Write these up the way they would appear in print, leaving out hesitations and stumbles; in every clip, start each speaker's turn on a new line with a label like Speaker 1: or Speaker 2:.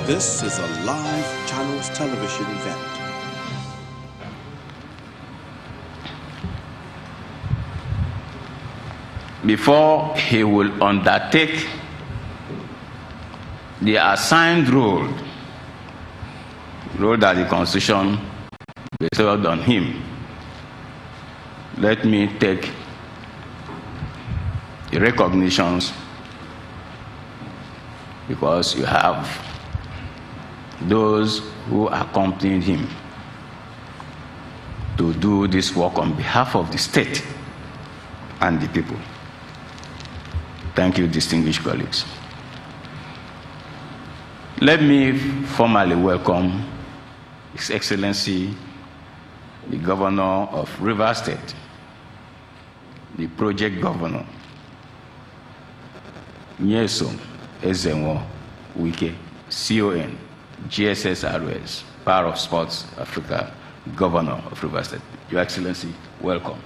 Speaker 1: This is a live Channels television event.
Speaker 2: Before he will undertake the assigned role that the Constitution bestowed on him, let me take the recognitions, because you have those who accompanied him to do this work on behalf of the state and the people. Thank you, distinguished colleagues. Let me formally welcome His Excellency, the Governor of Rivers State, the Project Governor, Nyesom Ezenwo Wike, CON, GSSRS, Power of Sports Africa, Governor of Rivers State. Your Excellency, welcome.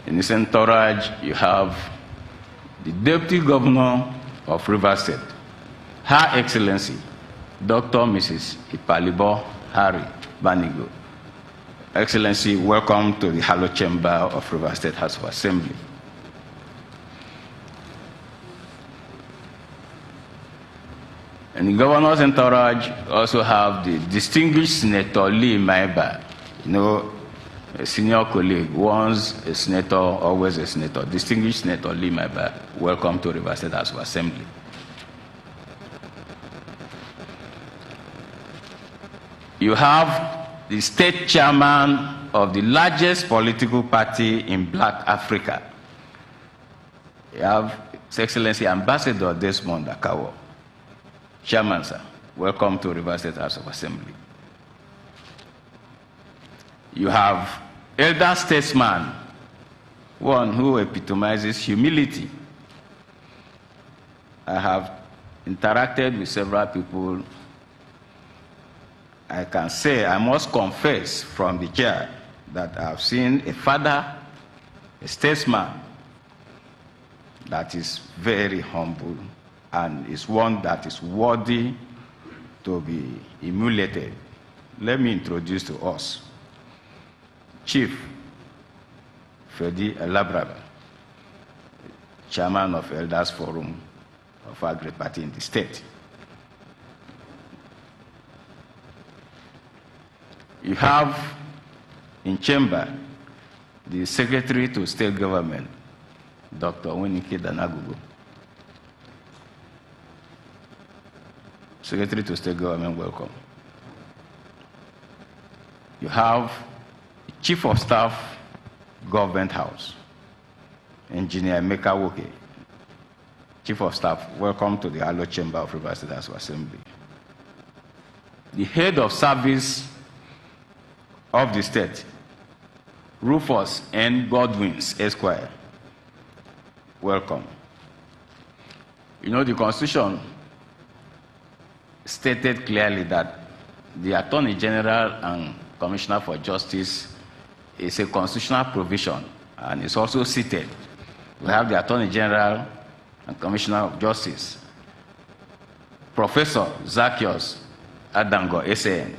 Speaker 2: In this entourage, you have the Deputy Governor of Rivers State, Her Excellency, Dr. Mrs. Ipalibo Harry Banigo. Excellency, welcome to the Hallowed Chamber of Rivers State House of Assembly. And the governor's entourage also have the distinguished Senator Lee Maiba, a senior colleague, once a senator, always a senator. Distinguished Senator Lee Maiba, welcome to Rivers State House of Assembly. You have the state chairman of the largest political party in Black Africa. You have His Excellency Ambassador Desmond Akawo. Chairman, sir, welcome to Rivers State House of Assembly. You have elder statesman, one who epitomizes humility. I have interacted with several people. I can say, I must confess from the chair, that I have seen a father, a statesman, that is very humble and is one that is worthy to be emulated. Let me introduce to us Chief Fedi Elabraba, Chairman of Elders Forum of our great party in the state. You have in chamber the Secretary to State Government, Dr. Winike Danagugu. Secretary to State Government, welcome. You have Chief of Staff, Government House, Engineer Emeka Woke. Chief of Staff, welcome to the Hallowed Chamber of Rivers State House of Assembly. The Head of Service of the state, Rufus N. Godwins, Esquire, welcome. You know, the Constitution stated clearly that the Attorney General and Commissioner for Justice is a constitutional provision, and it's also seated. We have the Attorney General and Commissioner of Justice, Professor Zacchaeus Adango, SAN.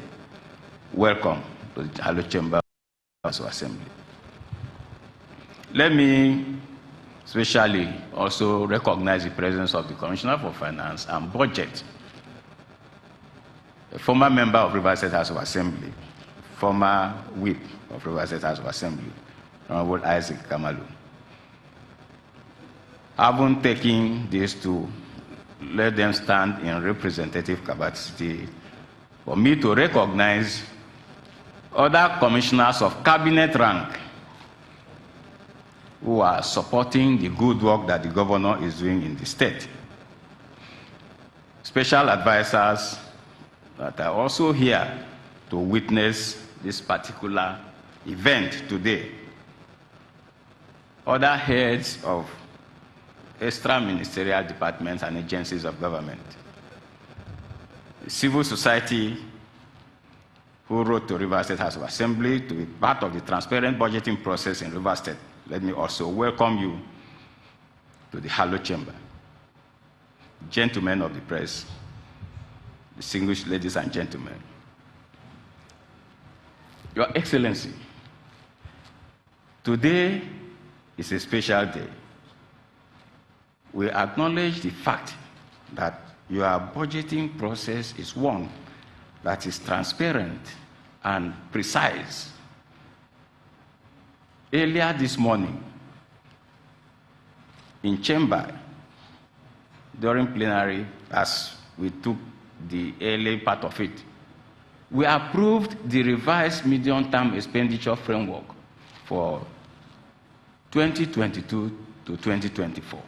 Speaker 2: Welcome to the Hallowed Chamber of Assembly. Let me especially also recognize the presence of the Commissioner for Finance and Budget, a former member of Rivers State House of Assembly, former whip of Rivers State House of Assembly, Honorable Isaac Kamalu. Having taken this to let them stand in representative capacity, for me to recognize other commissioners of cabinet rank who are supporting the good work that the governor is doing in the state. Special advisors that are also here to witness this particular event today. Other heads of extra-ministerial departments and agencies of government. The civil society who wrote to Rivers State House of Assembly to be part of the transparent budgeting process in Rivers State. Let me also welcome you to the Hallowed Chamber. Gentlemen of the press, distinguished ladies and gentlemen, Your Excellency, today is a special day. We acknowledge the fact that your budgeting process is one that is transparent and precise. Earlier this morning, in chamber, during plenary, as we took the early part of it, we approved the revised medium-term expenditure framework for 2022 to 2024.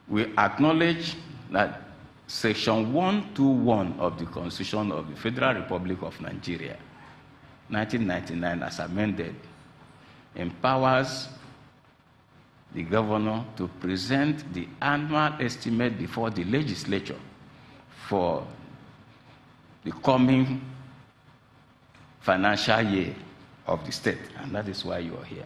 Speaker 2: We acknowledge that Section 121 of the Constitution of the Federal Republic of Nigeria, 1999, as amended, empowers the governor to present the annual estimate before the legislature for the coming financial year of the state, and that is why you are here.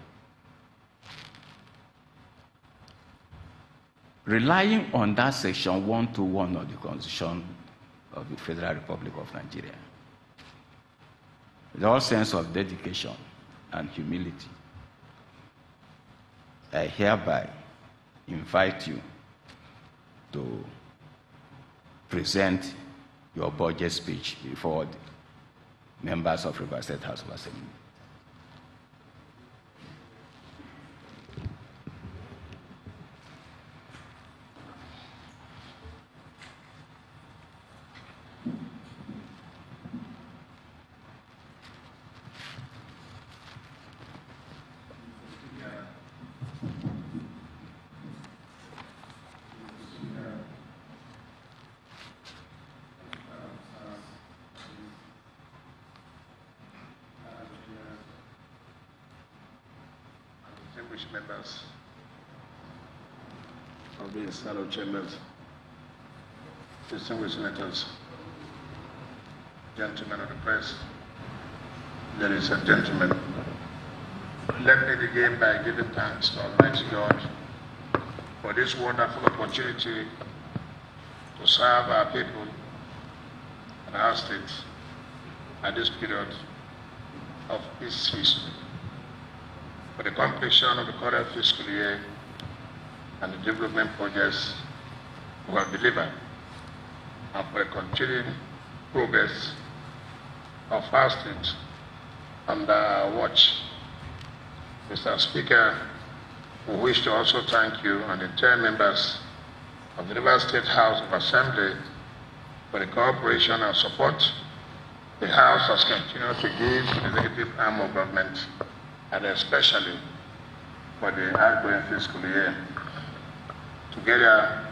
Speaker 2: Relying on that Section 121 of the Constitution of the Federal Republic of Nigeria, with all sense of dedication and humility, I hereby invite you to present your budget speech before the members of Rivers State House of Assembly.
Speaker 3: Distinguished members of the Sectoral chambers, distinguished senators, gentlemen of the press, ladies and gentlemen, let me begin by giving thanks to Almighty God for this wonderful opportunity to serve our people and our state at this period of its history. For the completion of the current fiscal year and the development projects we have delivered, and for the continuing progress of our state under our watch. Mr. Speaker, we wish to also thank you and the 10 members of the Rivers State House of Assembly for the cooperation and support the House has continued to give the executive arm of government, and especially for the outgoing fiscal year. Together,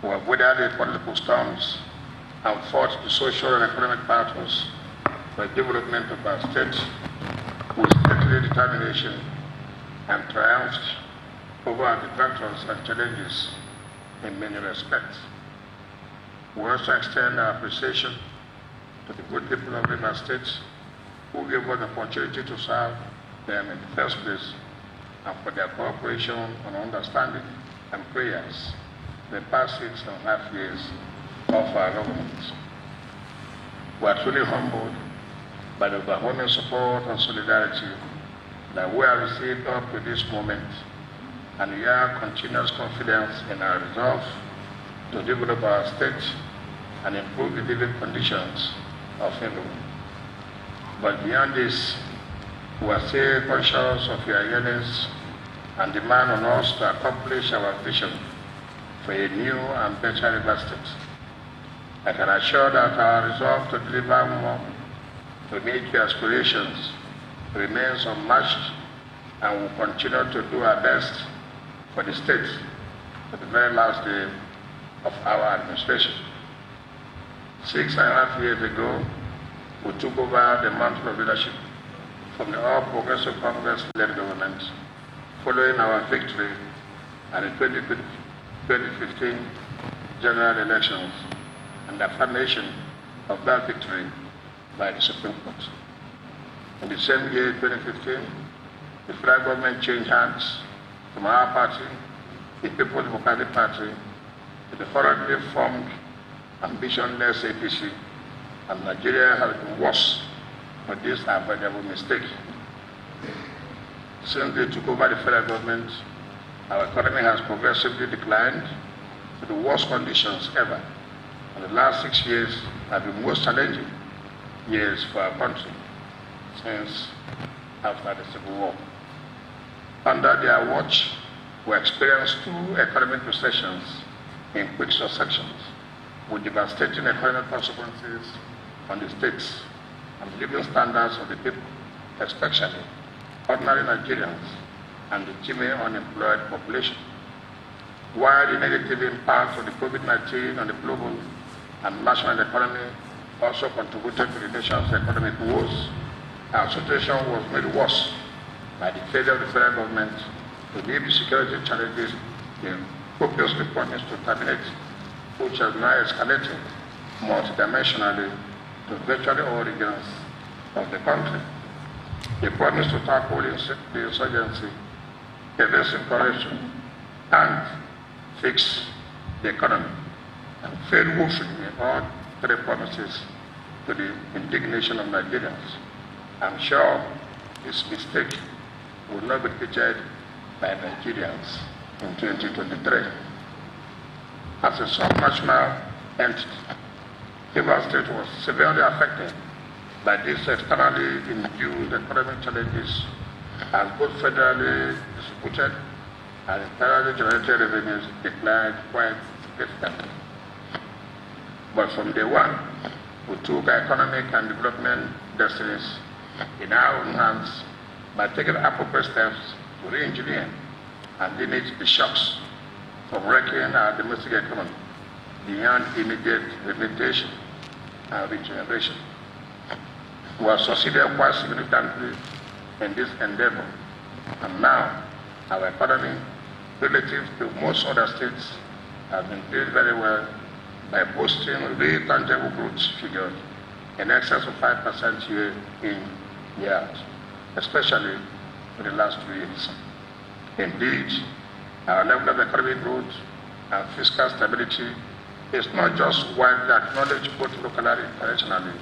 Speaker 3: we have weathered the political storms and fought the social and economic battles for the development of our state with stately determination and triumphed over our detractors and challenges in many respects. We also extend our appreciation to the good people of Rivers State who gave us the opportunity to serve them in the first place, and for their cooperation and understanding and prayers the past 6.5 years of our government. We are truly humbled by the overwhelming support and solidarity that we have received up to this moment, and we have continuous confidence in our resolve to develop our state and improve the living conditions of everyone. But beyond this, we are still conscious of your yearnings and demand on us to accomplish our vision for a new and better River State. I can assure that our resolve to deliver more, to meet your aspirations, remains unmatched, and will continue to do our best for the state to the very last day of our administration. 6.5 years ago, we took over the mantle of leadership from the All Progressive Congress-led government, following our victory at the 2015 general elections and the affirmation of that victory by the Supreme Court. In the same year, 2015, the federal government changed hands from our party, the People's Democratic Party, to the currently formed ambitionless APC, and Nigeria has been worse for this avoidable mistake. Since they took over the federal government, our economy has progressively declined to the worst conditions ever. And the last 6 years have been most challenging years for our country since after the Civil War. Under their watch, we experienced 2 economic recessions in quick successions, with devastating economic consequences on the states and the living standards of the people, especially ordinary Nigerians and the teeming unemployed population. While the negative impact of the COVID-19 on the global and national economy also contributed to the nation's economic woes, our situation was made worse by the failure of the federal government to meet the security challenges they copiously promised to terminate, which has now escalated multidimensionally to virtually all regions of the country. They promised to tackle the insurgency, evasive corruption, and fix the economy, and failed woefully in all 3 promises to the indignation of Nigerians. I'm sure this mistake will not be repeated by Nigerians in 2023. As a subnational entity, Rivers State was severely affected by these externally induced economic challenges, as both federally distributed and internally generated revenues declined quite significantly. But from day one, we took economic and development destinies in our own hands by taking appropriate steps to re-engineer and limit the shocks from wrecking our domestic economy beyond immediate remediation and regeneration. We have succeeded quite significantly in this endeavor, and now our economy, relative to most other states, has been doing very well by boasting real tangible growth figures in excess of 5% year in, year out, especially for the last 2 years. Indeed, our level of economic growth and fiscal stability is not just widely acknowledged both locally and internationally.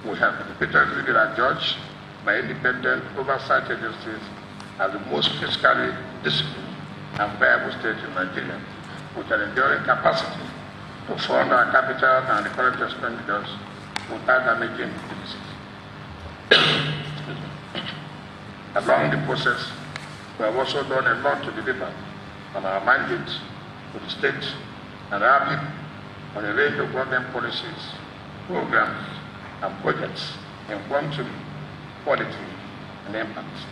Speaker 3: We have repeatedly been adjudged by independent oversight agencies as the most fiscally disciplined and viable state in Nigeria, with an enduring capacity to fund our capital and current expenditures without damaging deficits. Along the process, we have also done a lot to deliver on our mandate to the state and our people on a range of government policies, programs, and projects in quantity, quality, and impact.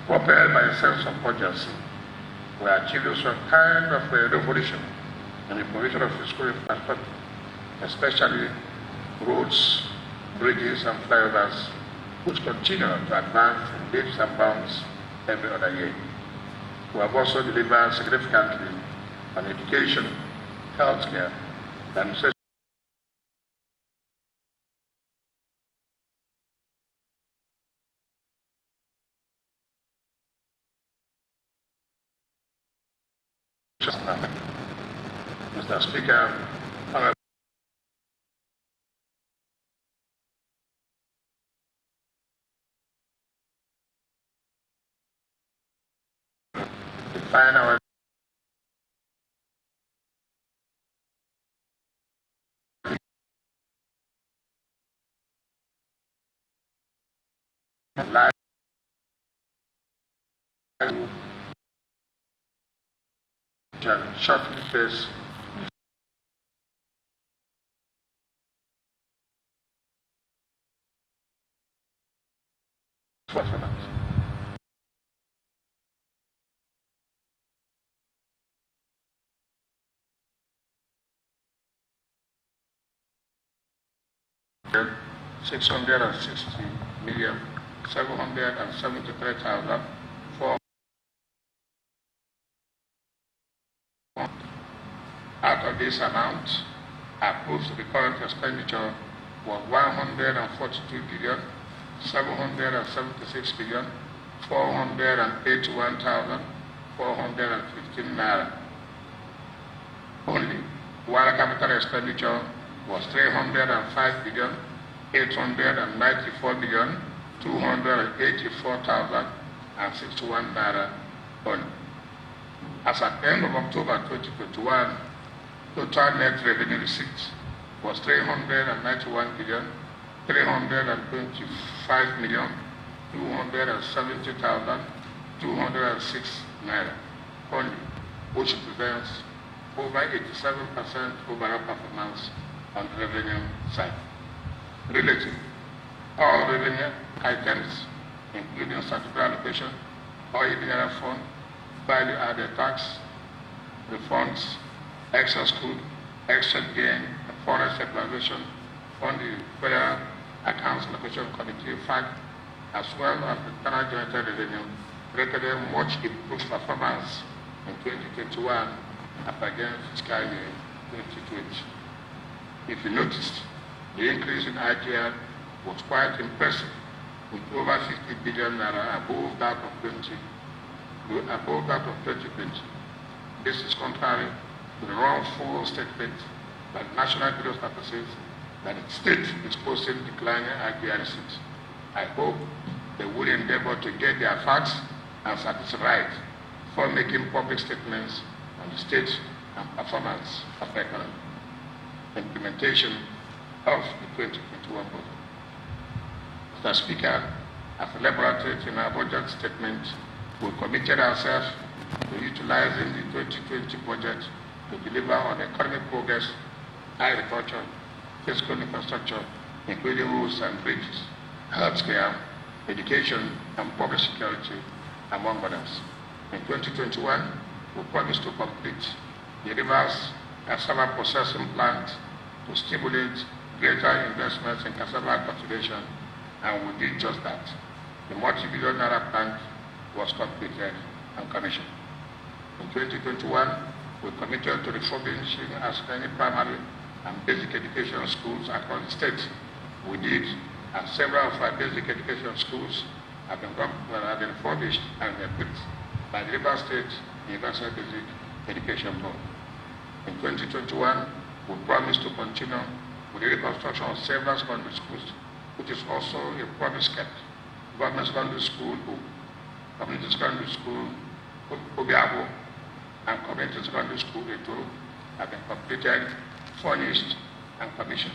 Speaker 3: Propelled by a sense of urgency, we are achieving some kind of a revolution in the provision of fiscal infrastructure, especially roads, bridges, and flyovers, which continue to advance in leaps and bounds every other year. We have also delivered significantly on education, healthcare, and social Mr. Speaker, define our life shortly face performance. $660,773,000 out of this amount, approved to the current expenditure was 142,776,481,415 naira only while capital expenditure was 354,284,061 naira only. As at the end of October 2021, total net revenue receipts was 391,325,270,206 naira only, which represents over 87% overall performance on the revenue side. Related, all revenue items, including statutory allocation, oil mineral fund, value-added tax, refunds, excess crude, excess gain, and foreign circulation on the Federal Accounts Allocation Committee FAC, as well as the Internal Joint Revenue, recorded much improved performance in 2021 as against fiscal year 2020. If you noticed, the increase in IGR was quite impressive, with over 50 billion naira above that of 2020. This is contrary to the wrongful statement by the National Bureau of Statistics that the state is posting declining IGR receipts. I hope they will endeavor to get their facts and statistics right before making public statements on the state and performance of the economy. Implementation of the 2021 budget. Mr. Speaker, as elaborated in our budget statement, we committed ourselves to utilizing the 2020 budget to deliver on economic progress, agriculture, physical infrastructure, including roads and bridges, healthcare, education, and public security, among others. In 2021, we promised to complete the reverse cassava processing plant to stimulate greater investments in cassava cultivation, and we did just that. The multi-billion naira plant was completed and commissioned. In 2021, we committed to refurbishing as many primary and basic education schools across the state. We did, and several of our basic education schools have been refurbished and equipped by the River State Universal Basic Education Board. In 2021, we promised to continue with the reconstruction of several secondary schools, which is also a promise kept. Government Secondary School, Community Secondary School, Obiabo, and Community Secondary School, Eto, have been completed, furnished, and commissioned,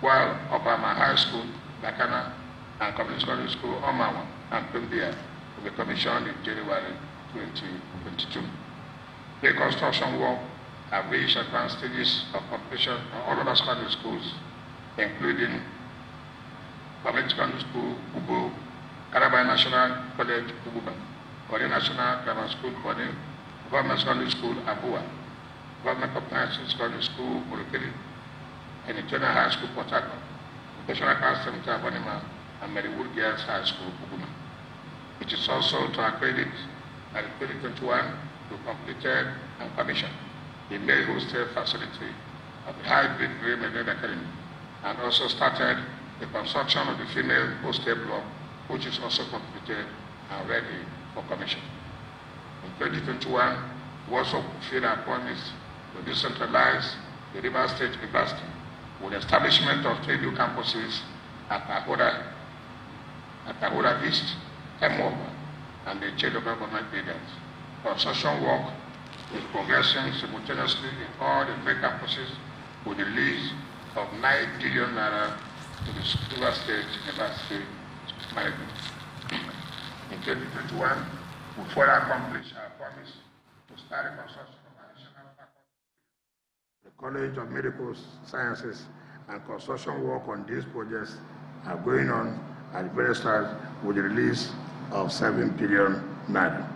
Speaker 3: while Obama High School, Dakana, and Community Secondary School, Omawa, and Pumbia will be commissioned in January 2022. Reconstruction work have reached advanced stages of completion on all other secondary schools, including Community Secondary School, Ubo, Calabar National College, Ububa, Korean National Grammar School, Korean, Government Secondary School, Abua, Government Comprehensive Secondary School, Burukiri, and International High School, Port Harcourt, National Health Center, Bonima, and Marywood Girls High School, Ubuma. It is also to our credit that in 2021 we completed and commissioned the male hostel facility of the hybrid Green Academy, and also started the construction of the female hostel block, which is also completed and ready for commission. In 2021, we also fulfilled our promise to decentralize the River State University with the establishment of 3 new campuses at Ahoda East, Emoba, and the Chedo government areas. Construction work is progressing simultaneously in all the 3 campuses with the release of 9 billion naira to the River State University management. In 2021, we further accomplished our promise to start the construction of additional faculty. The College of Medical Sciences and construction work on these projects are going on at the very start with the release of 7 billion naira.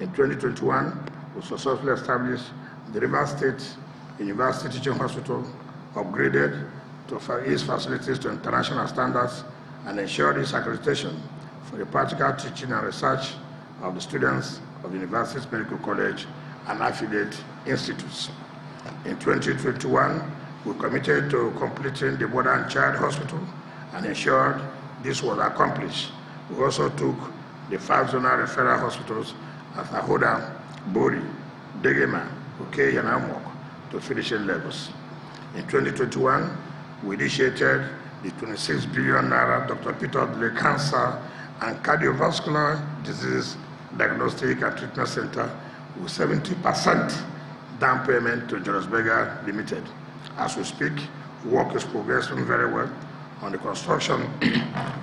Speaker 3: In 2021, we successfully established the River State University Teaching Hospital, upgraded to its facilities to international standards, and ensured its accreditation for the practical teaching and research of the students of the University's Medical College and affiliate institutes. In 2021, we committed to completing the Mother and Child Hospital and ensured this was accomplished. We also took the 5 zonal referral hospitals at Ahoda, Bori, Degema, Uke, and Amok to finishing levels. In 2021, we initiated the 26 billion naira Dr. Peter Odle Cancer and Cardiovascular Disease Diagnostic and Treatment Center with 70% down payment to Julius Berger Limited. As we speak, work is progressing very well on the construction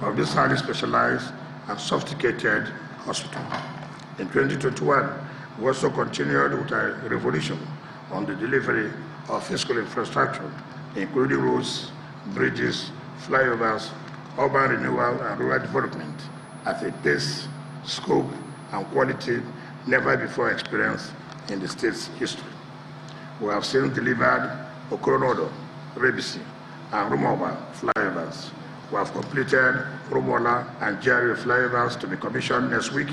Speaker 3: of this highly specialized and sophisticated hospital. In 2021, we also continued with a revolution on the delivery of physical infrastructure, including roads, bridges, flyovers, urban renewal, and rural development at a pace, scope, and quality never before experienced in the state's history. We have since delivered Okoronodo, Rebisi, and Rumoba flyovers. We have completed Rumola and Jerry flyovers to be commissioned next week,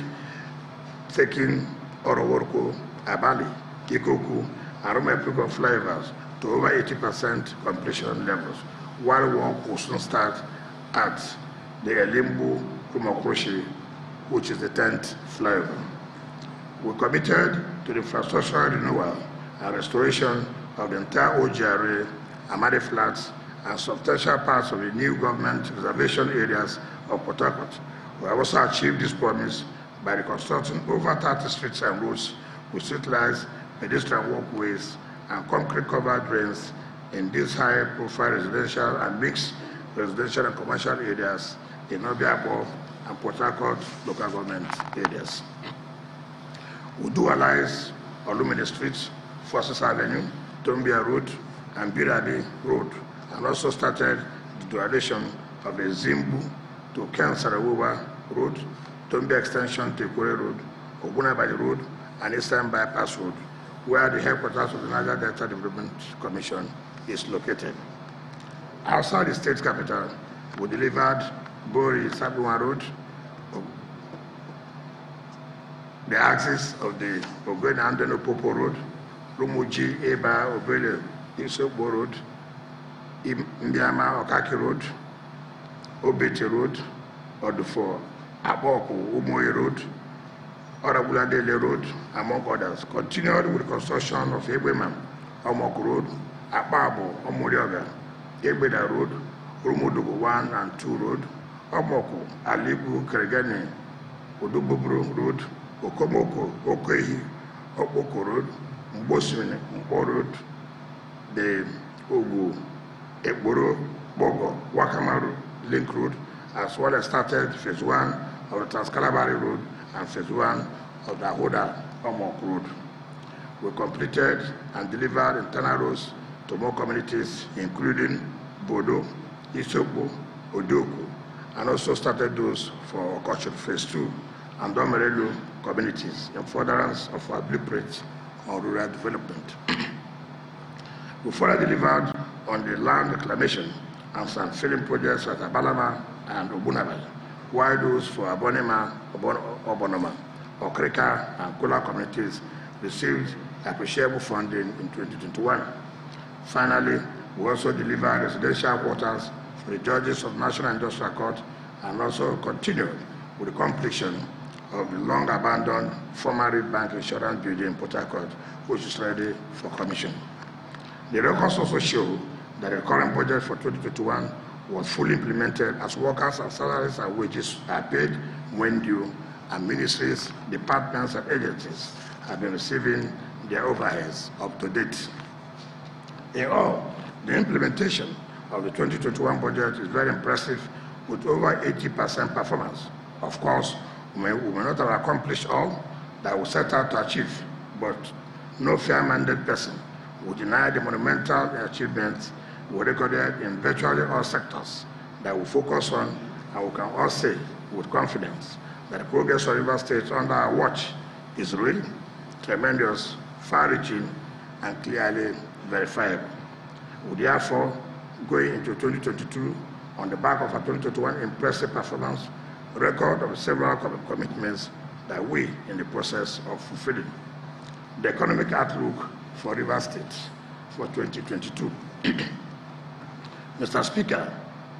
Speaker 3: taking Oroworko, Abali, Ikoku, and Rumepiko flyovers to over 80% completion levels, while work will soon start at the Elimbu Rumokroshi, which is the 10th flyover. We committed to the infrastructure renewal and restoration of the entire OGRA, Amadi Flats, and substantial parts of the new government reservation areas of Port Harcourt. We have also achieved this promise by reconstructing over 30 streets and roads with street lights, pedestrian walkways, and concrete-covered drains in these high-profile residential and mixed residential and commercial areas in Obiabo and Port Harcourt local government areas. We dualized Olumide Street, Forces Avenue, Tombia Road, and Birabi Road, and also started the dualization of the Zimbu to Ken Sarawowa Road, Tombia Extension to Ikure Road, Ogunabali Road, and Eastern Bypass Road, where the headquarters of the Niger Delta Development Commission is located. Outside the state capital, we delivered Bori Sabuma Road, the axis of the Ogwen Andeno Popo Road, Rumuji Eba Obele Isobo Road, Mbiama Okaki Road, Obete Road, Odufo Aboko Umoye Road, Orabula Dele Road, among others. Continued with construction of Ebema, Omok Road, Ababo, Omorioga, Ebeda Road, Rumudugu 1 and 2 Road, Omoko, Alibu, Keregani, Udububru Road, Okomoko, Okehi, Okoko Road, Mboswine, Mbo Road, the Ogu, Ekboro, Bogo, Wakamaru, Link Road, as well as started phase 1 of the Transcalabari Road and phase 1 of the Ahoda Omok Road. We completed and delivered internal roads to more communities, including Bodo, Isoko, Odoku, and also started those for Okocho phase 2 and Domerelu communities in furtherance of our blueprint on rural development. We further delivered on the land reclamation and some filling projects at Abalama and Obunabal, while those for Abonema, Obonoma, Okrika, and Kula communities received appreciable funding in 2021. Finally, we also delivered residential quarters for the judges of National Industrial Court and also continued with the completion of the long-abandoned former Reed Bank Insurance Building in Port Harcourt, which is ready for commission. The records also show that the current budget for 2021 was fully implemented as workers and salaries and wages are paid when due, and ministries, departments, and agencies have been receiving their overheads up to date. In all, the implementation of the 2021 budget is very impressive with over 80% performance. Of course, we may not have accomplished all that we set out to achieve, but no fair-minded person would deny the monumental achievements we recorded in virtually all sectors that we focus on, and we can all say with confidence that the progress of River State under our watch is real, tremendous, far-reaching, and clearly verifiable. We therefore, going into 2022 on the back of our 2021 impressive performance, record of several commitments that we in the process of fulfilling. The economic outlook for River State for 2022. Mr. Speaker,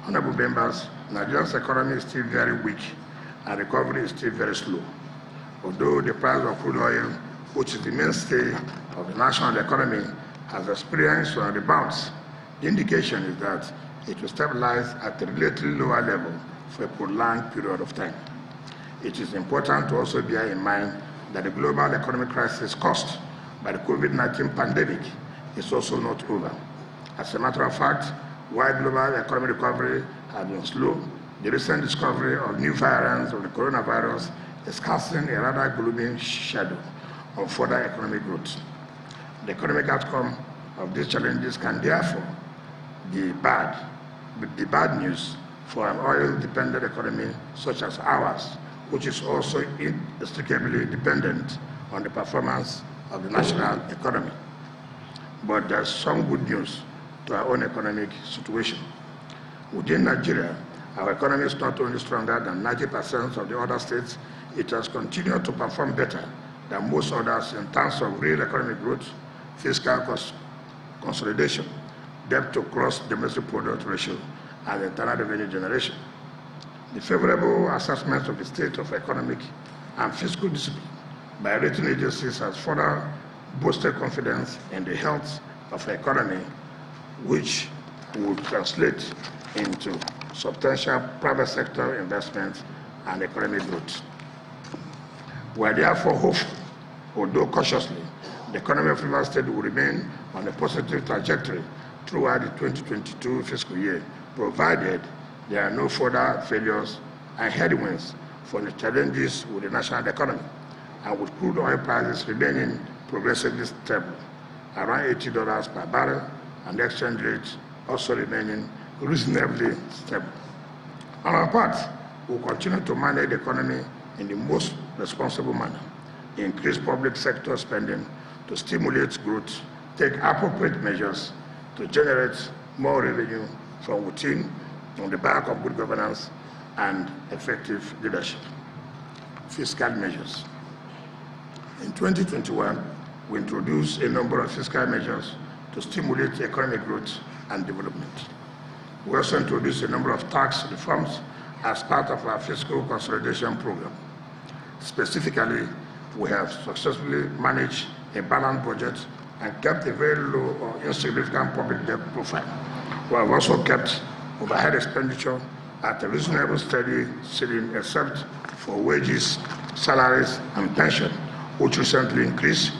Speaker 3: honorable members, Nigeria's economy is still very weak and recovery is still very slow. Although the price of crude oil, which is the mainstay of the national economy, has experienced some rebounds. The indication is that it will stabilize at a relatively lower level for a prolonged period of time. It is important to also bear in mind that the global economic crisis caused by the COVID-19 pandemic is also not over. As a matter of fact, while global economic recovery has been slow, the recent discovery of new variants of the coronavirus is casting a rather gloomy shadow on further economic growth. The economic outcome of these challenges can therefore be bad news for an oil-dependent economy such as ours, which is also inextricably dependent on the performance of the national economy. But there's some good news to our own economic situation. Within Nigeria, our economy is not only stronger than 90% of the other states, it has continued to perform better than most others in terms of real economic growth, fiscal consolidation, debt to gross domestic product ratio, and internal revenue generation. The favorable assessment of the state of economic and fiscal discipline by rating agencies has further boosted confidence in the health of the economy, which will translate into substantial private sector investment and economic growth. We are therefore hopeful, although cautiously, the economy of Rivers State will remain on a positive trajectory throughout the 2022 fiscal year, provided there are no further failures and headwinds for the challenges with the national economy, and with crude oil prices remaining progressively stable, around $80 per barrel, and the exchange rate also remaining reasonably stable. On our part, we will continue to manage the economy in the most responsible manner, increase public sector spending to stimulate growth, take appropriate measures to generate more revenue from within on the back of good governance and effective leadership. Fiscal measures. In 2021, we introduced a number of fiscal measures to stimulate economic growth and development. We also introduced a number of tax reforms as part of our fiscal consolidation program. Specifically, we have successfully managed a balanced budget and kept a very low or insignificant public debt profile. We have also kept overhead expenditure at a reasonable steady ceiling except for wages, salaries, and pension, which recently increased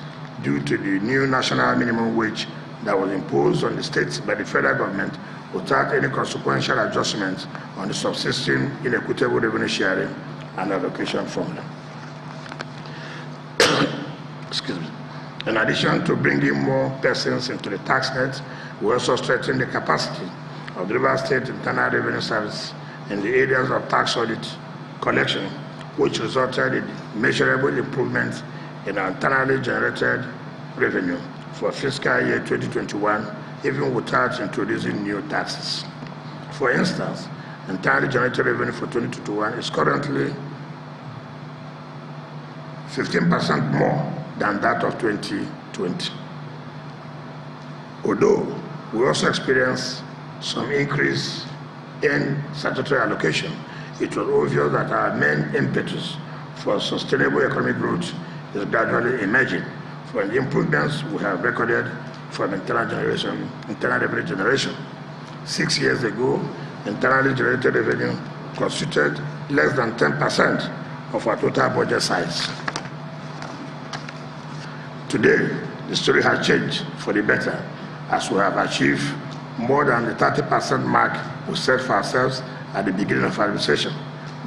Speaker 3: due to the new national minimum wage that was imposed on the states by the federal government without any consequential adjustment on the subsisting inequitable revenue sharing and allocation formula. Excuse me. In addition to bringing more persons into the tax net, we also strengthened the capacity of the Rivers State Internal Revenue Service in the areas of tax audit collection, which resulted in measurable improvements in our internally generated revenue for fiscal year 2021, even without introducing new taxes. For instance, internally generated revenue for 2021 is currently 15% more than that of 2020. Although we also experienced some increase in statutory allocation, it was obvious that our main impetus for sustainable economic growth is gradually emerging from the improvements we have recorded from internal revenue generation. 6 years ago, internally generated revenue constituted less than 10% of our total budget size. Today, the story has changed for the better, as we have achieved more than the 30% mark we set for ourselves at the beginning of our administration,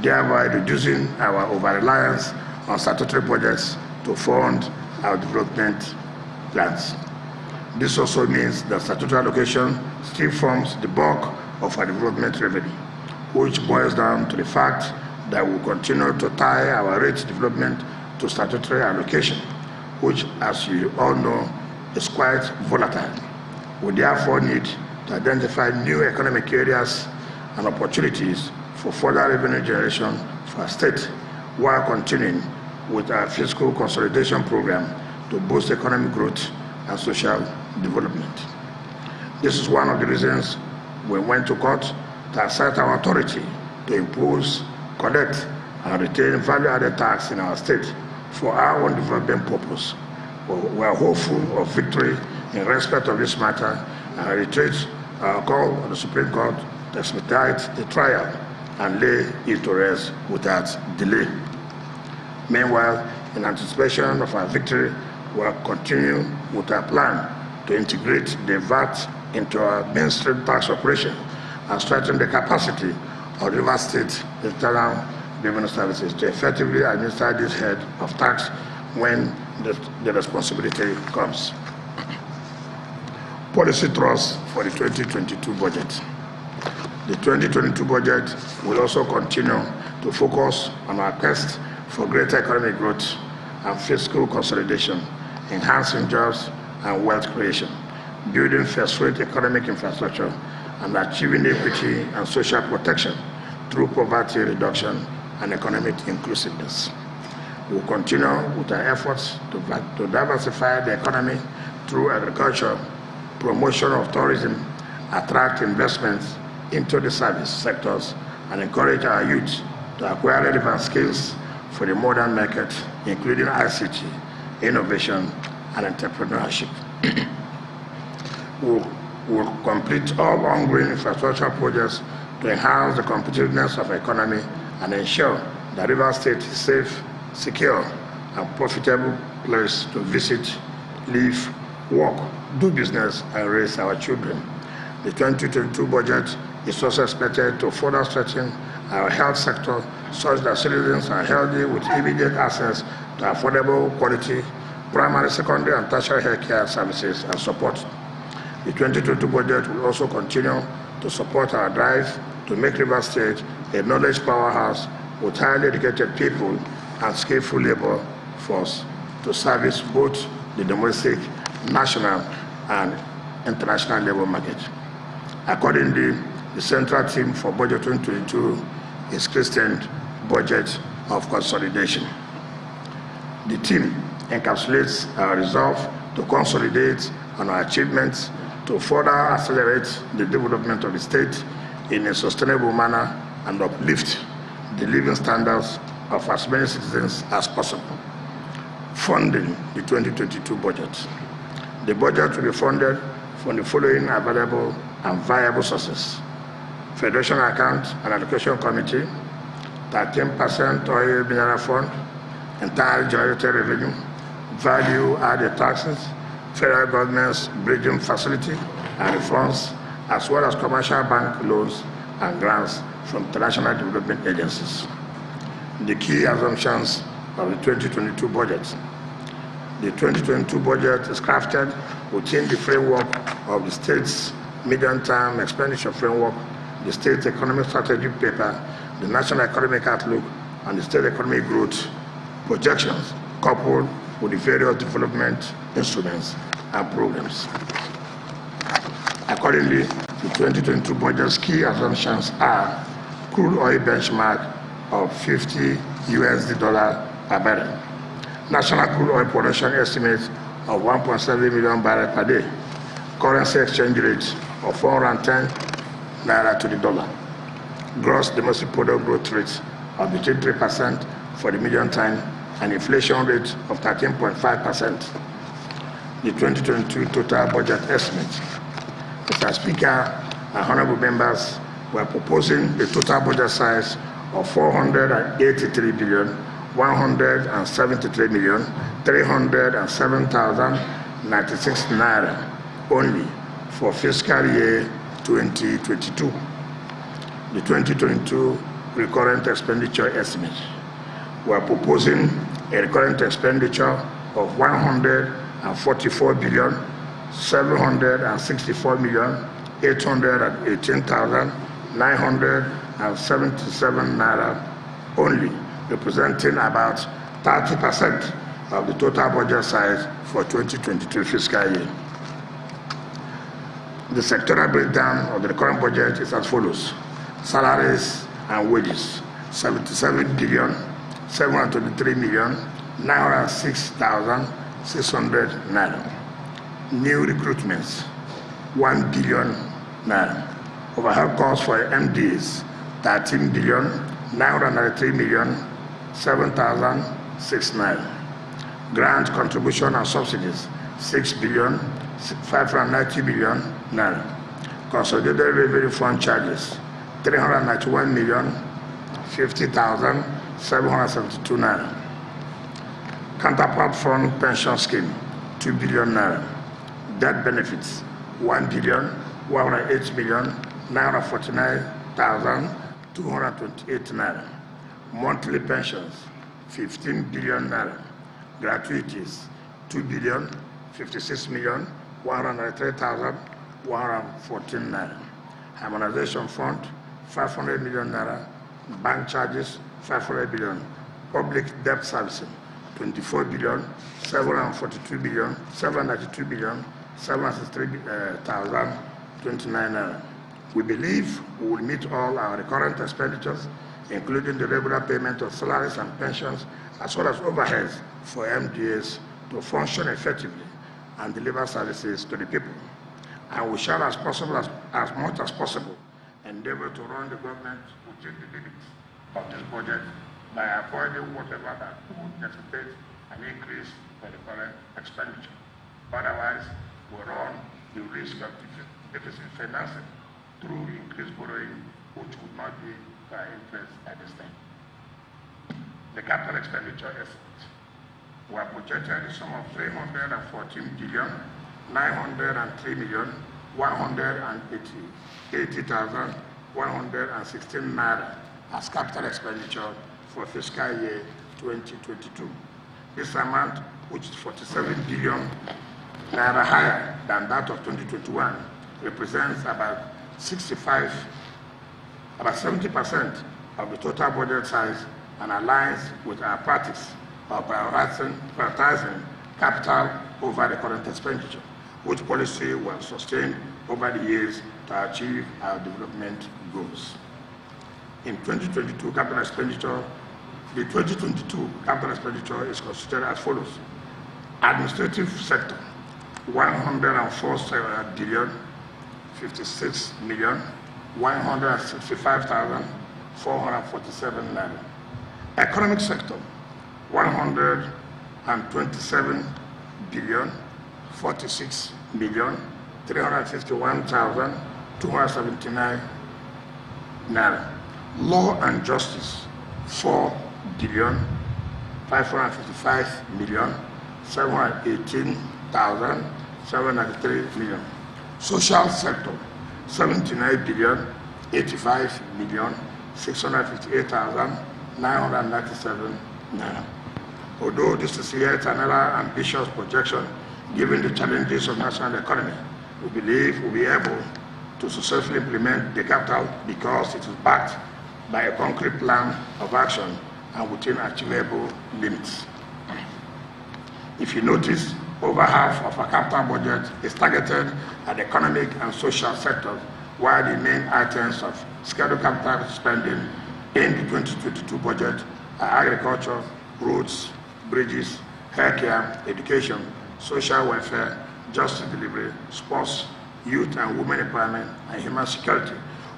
Speaker 3: thereby reducing our over-reliance on statutory budgets to fund our development plans. This also means that statutory allocation still forms the bulk of our development revenue, which boils down to the fact that we continue to tie our rate development to statutory allocation, which, as you all know, is quite volatile. We therefore need to identify new economic areas and opportunities for further revenue generation for our state, while continuing with our fiscal consolidation program to boost economic growth and social development. This is one of the reasons we went to court to assert our authority to impose, collect, and retain value-added tax in our state for our own development purpose. We are hopeful of victory In respect of this matter, I reiterate our call on the Supreme Court to expedite the trial and lay it to rest without delay. Meanwhile, in anticipation of our victory, we will continue with our plan to integrate the VAT into our mainstream tax operation and strengthen the capacity of Rivers State Internal Revenue Services to effectively administer this head of tax when the responsibility comes. Policy thrust for the 2022 budget. The 2022 budget will also continue to focus on our quest for greater economic growth and fiscal consolidation, enhancing jobs and wealth creation, building first-rate economic infrastructure, and achieving equity and social protection through poverty reduction and economic inclusiveness. We will continue with our efforts to diversify the economy through agriculture, promotion of tourism, attract investments into the service sectors, and encourage our youth to acquire relevant skills for the modern market, including ICT, innovation, and entrepreneurship. We'll complete all ongoing infrastructure projects to enhance the competitiveness of the economy and ensure that Rivers State is safe, secure, and profitable place to visit, live, work, do business, and raise our children. The 2022 budget is also expected to further strengthen our health sector such that citizens are healthy with immediate access to affordable, quality, primary, secondary, and tertiary health care services and support. The 2022 budget will also continue to support our drive to make Rivers State a knowledge powerhouse with highly educated people and skillful labor force to service both the domestic, national, and international labor market. Accordingly, the central theme for budget 2022 is Christian Budget of Consolidation. The theme encapsulates our resolve to consolidate on our achievements to further accelerate the development of the state in a sustainable manner and uplift the living standards of as many citizens as possible. Funding the 2022 budget. The budget will be funded from the following available and viable sources: Federation Account and Allocation Committee, 13% Oil Mineral Fund, entire generated revenue, value-added taxes, federal government's bridging facility and reforms, as well as commercial bank loans and grants from international development agencies. The key assumptions of the 2022 budget. The 2022 budget is crafted within the framework of the state's medium-term expenditure framework, the state economic strategy paper, the national economic outlook, and the state economic growth projections, coupled with the various development instruments and programs. Accordingly, the 2022 budget's key assumptions are crude oil benchmark of $50 per barrel, national crude oil production estimate of 1.7 million barrels per day, currency exchange rate of 410 naira to the dollar, gross domestic product growth rate of between 3% for the medium term, and inflation rate of 13.5%. The 2022 total budget estimate. Mr. Speaker and honorable members, we are proposing a total budget size of 483,173,307,096 naira only for fiscal year 2022. The 2022 recurrent expenditure estimate. We are proposing a recurrent expenditure of 144,764,818,977 naira only, representing about 30% of the total budget size for 2022 fiscal year. The sectoral breakdown of the recurrent budget is as follows: salaries and wages, 77,723,906,600 naira. New recruitments, 1 billion naira. Overhead costs for MDs, 13,993,007,006 naira. Grant contribution and subsidies, 6,7 590 billion naira. Consolidated revenue fund charges 391,050,772 naira. Counterpart fund pension scheme 2 billion naira. Death benefits 1,108,949,228 naira. Monthly pensions 15 billion naira. Gratuities 2,056,193,114 naira. Harmonization fund 500 million naira. Bank charges 500 billion. Public debt servicing 24 billion 742 billion 792 billion 763,029 naira. We believe we will meet all our recurrent expenditures, including the regular payment of salaries and pensions, as well as overheads for MDAs to function effectively and deliver services to the people. And we shall, as much as possible, endeavor to run the government within the limits of this budget by avoiding whatever that would necessitate an increase for the current expenditure. Otherwise, we run the risk of deficit financing through increased borrowing, which would not be by interest at this time. The capital expenditure estimate were projected a sum of 314,903,180,116 naira as capital expenditure for fiscal year 2022. This amount, which is 47 billion naira higher than that of 2021, represents about 70% of the total budget size and aligns with our practice of prioritizing capital over the current expenditure, which policy was sustained over the years to achieve our development goals. In 2022 capital expenditure, the 2022 capital expenditure is considered as follows. Administrative sector, 104 billion 56,165,447 naira. Economic sector, 127 billion 46,351,279 naira. Law and justice, 4 billion 555,718,793 million. Social sector, 79 billion 85,658,997 naira. Although this is yet another ambitious projection, given the challenges of national economy, we believe we'll be able to successfully implement the capital because it is backed by a concrete plan of action and within achievable limits. If you notice, over half of our capital budget is targeted at the economic and social sectors, while the main items of scheduled capital spending in the 2022 budget are agriculture, roads, bridges, healthcare, education, social welfare, justice delivery, sports, youth and women empowerment, and human security,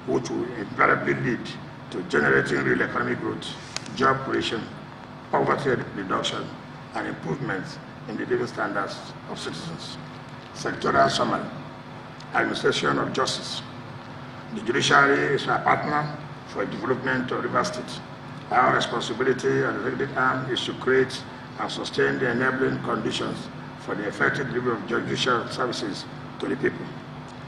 Speaker 3: which will invariably lead to generating real economic growth, job creation, poverty reduction, and improvements in the living standards of citizens. Sectoral summary. Administration of justice. The judiciary is our partner for the development of Rivers State. Our responsibility as the executive arm is to create and sustain the enabling conditions for the effective delivery of judicial services to the people.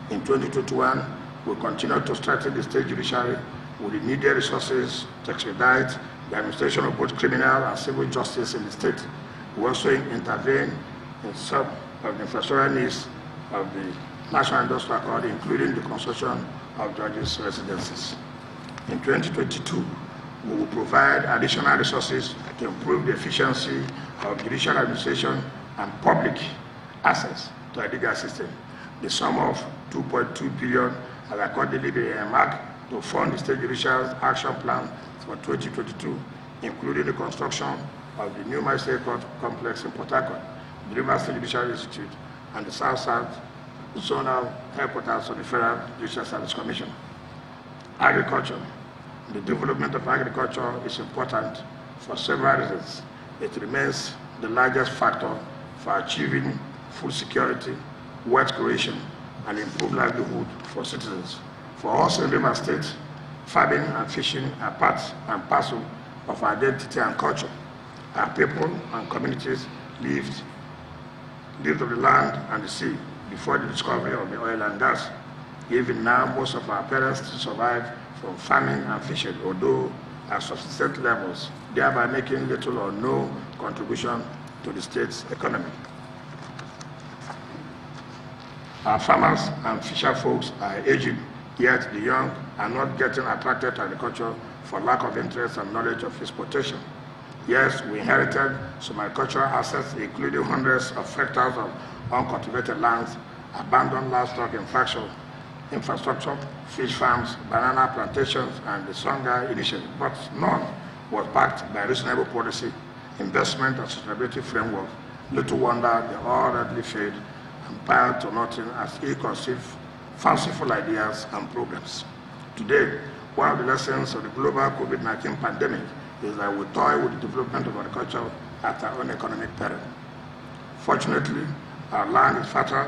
Speaker 3: In 2021, we'll continue to strengthen the state judiciary with the needed resources to expedite the administration of both criminal and civil justice in the state. We also intervene in some of the infrastructural needs of the National Industrial Accord, including the construction of judges' residences. In 2022, we will provide additional resources to improve the efficiency of judicial administration and public access to the legal system. The sum of 2.2 billion has accordingly been earmarked to fund the State Judicial Action Plan for 2022, including the construction of the new Magistrate Court complex in Port Harcourt, the Rivers State Judicial Institute, and the South-South Zonal Headquarters of the Federal Judicial Service Commission. Agriculture. The development of agriculture is important for several reasons. It remains the largest factor for achieving food security, wealth creation, and improved livelihood for citizens. For us in Rivers State, farming and fishing are part and parcel of our identity and culture. Our people and communities lived of the land and the sea before the discovery of the oil and gas. Even now, most of our parents survive from farming and fishing, although at subsistence levels, thereby making little or no contribution to the state's economy. Our farmers and fisher folks are aging, yet the young are not getting attracted to agriculture for lack of interest and knowledge of its potential. Yes, we inherited some agricultural assets, including hundreds of hectares of uncultivated lands, abandoned livestock infrastructure, fish farms, banana plantations, and the Songa initiative, but none was backed by reasonable policy, investment, and sustainability framework. Little wonder they all readily failed and piled to nothing as ill-conceived, fanciful ideas and programs. Today, one of the lessons of the global COVID-19 pandemic is that we toy with the development of agriculture at our own economic peril. Fortunately, our land is fertile,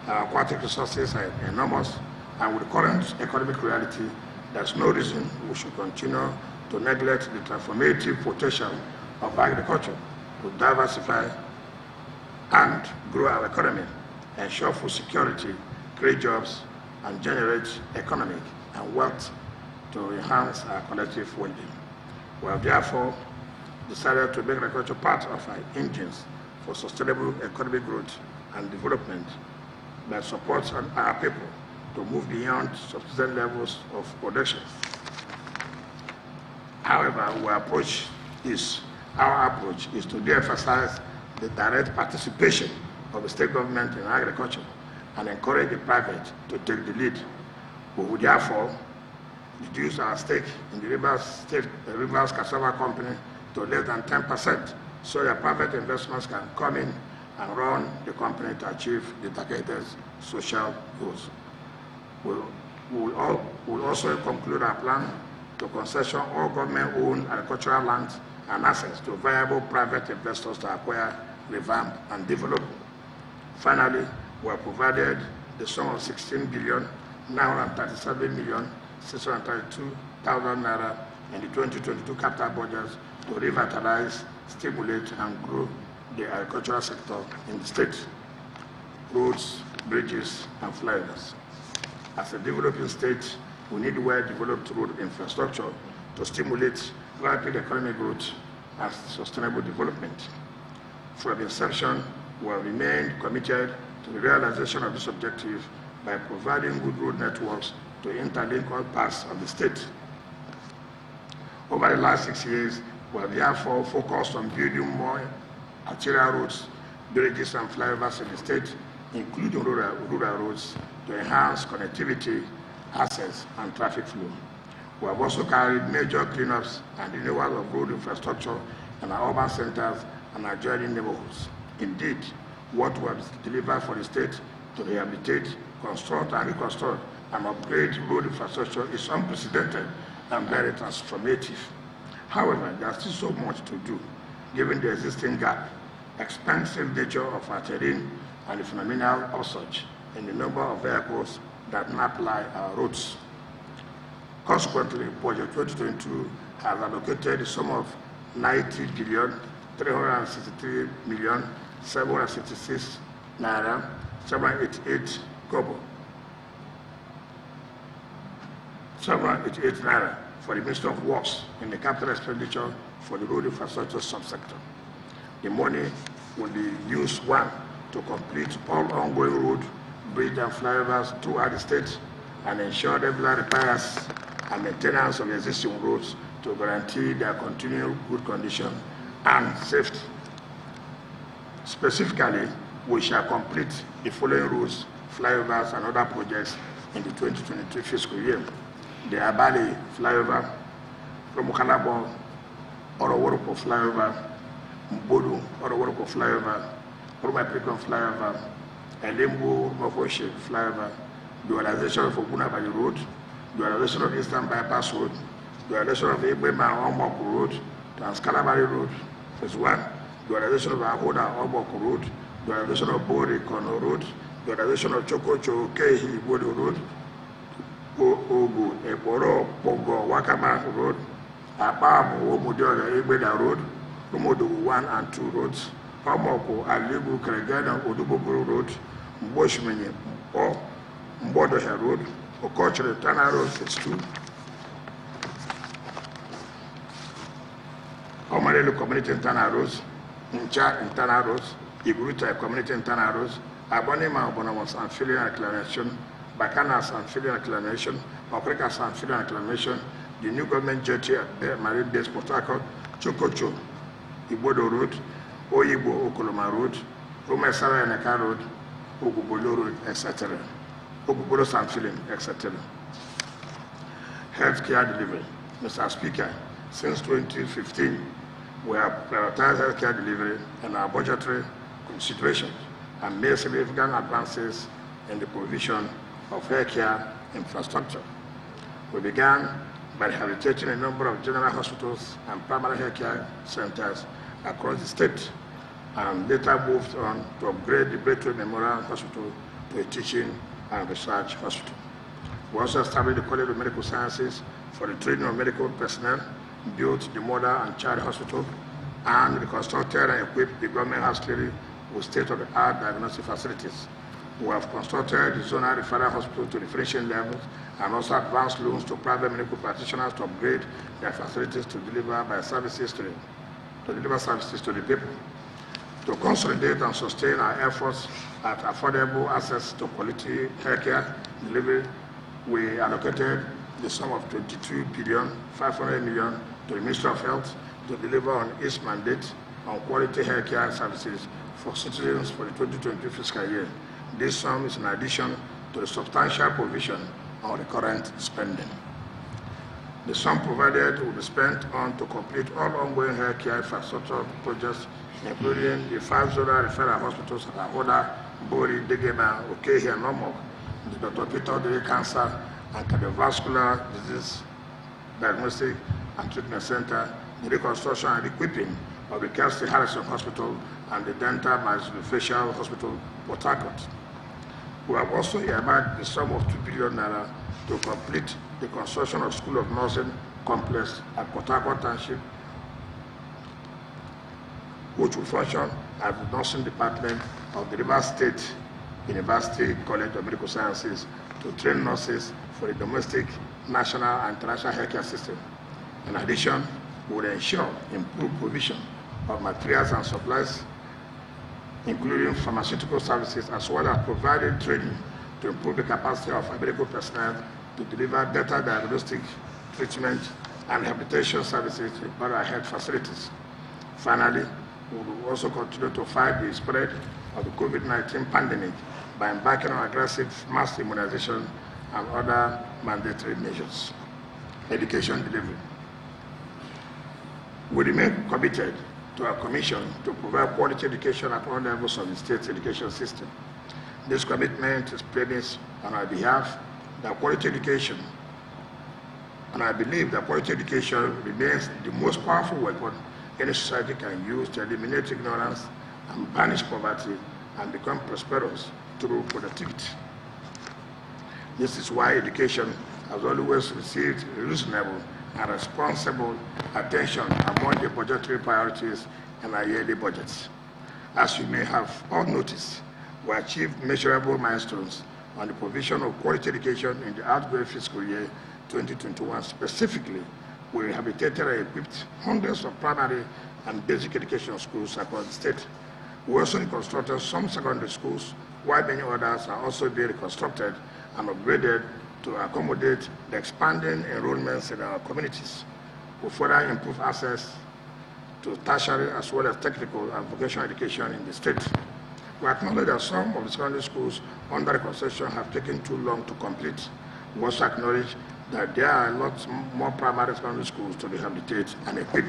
Speaker 3: our aquatic resources are enormous, and with the current economic reality, there's no reason we should continue to neglect the transformative potential of agriculture to diversify and grow our economy, ensure food security, create jobs, and generate economic and wealth to enhance our collective well-being. We have therefore decided to make agriculture part of our engines for sustainable economic growth and development that supports our people to move beyond subsistence levels of production. However, our approach is to de-emphasize the direct participation of the state government in agriculture and encourage the private to take the lead. We will therefore reduce our stake in the Rivers Cassava Company to less than 10%, so that private investments can come in and run the company to achieve the targeted social goals. We'll also conclude our plan to concession all government-owned agricultural lands and assets to viable private investors to acquire, revamp, and develop. Finally, we have provided the sum of 16,937,632,000 naira in the 2022 capital budget to revitalize, stimulate, and grow the agricultural sector in the state. Roads, bridges, and flyovers. As a developing state, we need well-developed road infrastructure to stimulate rapid economic growth and sustainable development. From inception, we have remained committed to the realization of this objective by providing good road networks to interlink all parts of the state. Over the last 6 years, we have therefore focused on building more arterial roads, bridges, and flyovers in the state, including rural roads, to enhance connectivity, access, and traffic flow. We have also carried major cleanups and renewal of road infrastructure in our urban centers and adjoining neighborhoods. Indeed, what we have delivered for the state to rehabilitate, construct, and reconstruct and upgrade road infrastructure is unprecedented and very transformative. However, there's still so much to do, given the existing gap, expensive nature of our terrain, and the phenomenal upsurge in the number of vehicles that now ply our roads. Consequently, Budget 2022 has allocated the sum of 90,363,766 naira, 788 kobo, 788 naira for the Ministry of Works in the capital expenditure for the road infrastructure subsector. The money will be used, one, to complete all ongoing road, bridge, and flyovers throughout the state and ensure regular repairs and maintenance of existing roads to guarantee their continued good condition and safety. Specifically, we shall complete the following roads, flyovers, and other projects in the 2023 fiscal year. The Abali flyover, Romukalabo, Oroworoko flyover, Mbodu, Oroworoko flyover, Orumapikon flyover, Elimbu Mofoshe flyover, dualization of Oguna Valley Road, dualization of Eastern Bypass Road, dualization of Egbema Omoku Road, Trans-Calabari Road, phase 1, dualization of Ahoda Omoku Road, dualization of Bori Kono Road, the realization of Chokocho, Kehi, Bodo Road, Ogu, Eboro, Pogo, Wakama Road, Abam, Omudola, Ebeda Road, Umodo 1 and 2 roads, Omoko, Alibu, Kregana, Odubogo Road, Mboshmeni, Mbodohe Road, Okocho, Tana Road, Phase 2, Omarelo Community Internal Roads, Ncha Internal Roads, Iguruta Community Internal Roads, Abonema Bonamos and Filling Reclamation, Bacanas and Filling Reclamation, Oprekas and Filling Reclamation, the new government jetty at the Marine Base Port Harcourt, Chokocho, Ibodo Road, Oyibo Okoloma Road, Omesara Yanaka Road, Ogubolo Road, etc. Ogubolo San Filling, etc. Healthcare delivery. Mr. Speaker, since 2015, we have prioritized healthcare delivery in our budgetary considerations and made significant advances in the provision of healthcare infrastructure. We began by rehabilitating a number of general hospitals and primary healthcare centers across the state, and later moved on to upgrade the Breakthrough Memorial Hospital to a teaching and research hospital. We also established the College of Medical Sciences for the training of medical personnel, built the Mother and Child Hospital, and reconstructed and equipped the government hospital with state-of-the-art diagnostic facilities. We have constructed the zonal referral hospital to differentiation levels and also advanced loans to private medical practitioners to upgrade their facilities to deliver services to the people. To consolidate and sustain our efforts at affordable access to quality healthcare delivery, we allocated the sum of 22.5 billion to the Ministry of Health to deliver on its mandate on quality healthcare services for citizens for the 2020 fiscal year. This sum is in addition to the substantial provision on recurrent spending. The sum provided will be spent on to complete all ongoing healthcare infrastructure projects, including the 5 zonal referral hospitals at Ahoda, Bori, Degema, Okehi, and Nomok, the Dr. Peter Dere Cancer and Cardiovascular Disease Diagnostic and Treatment Center, the reconstruction and equipping of the Kelsey Harrison Hospital and the Dental Maxillofacial Hospital, Port Harcourt. We have also earmarked the sum of 2 billion naira to complete the construction of School of Nursing complex at Port Harcourt Township, which will function as the nursing department of the Rivers State University College of Medical Sciences to train nurses for the domestic, national, and international healthcare system. In addition, we will ensure improved provision of materials and supplies, including pharmaceutical services, as well as providing training to improve the capacity of our medical personnel to deliver better diagnostic, treatment, and rehabilitation services in our health facilities. Finally, we will also continue to fight the spread of the COVID-19 pandemic by embarking on aggressive mass immunization and other mandatory measures. Education delivery. We remain committed to our commission to provide quality education at all levels of the state's education system. This commitment is premised on our behalf that quality education, and I believe that quality education remains the most powerful weapon any society can use to eliminate ignorance and banish poverty and become prosperous through productivity. This is why education has always received reasonable and responsible attention among the budgetary priorities in our yearly budgets. As you may have all noticed, we achieved measurable milestones on the provision of quality education in the outgoing fiscal year 2021. Specifically, we rehabilitated and equipped hundreds of primary and basic education schools across the state. We also reconstructed some secondary schools, while many others are also being reconstructed and upgraded to accommodate the expanding enrollments in our communities. We further improve access to tertiary as well as technical and vocational education in the state. We acknowledge that some of the secondary schools under reconstruction have taken too long to complete. We also acknowledge that there are lots more primary secondary schools to rehabilitate and equip.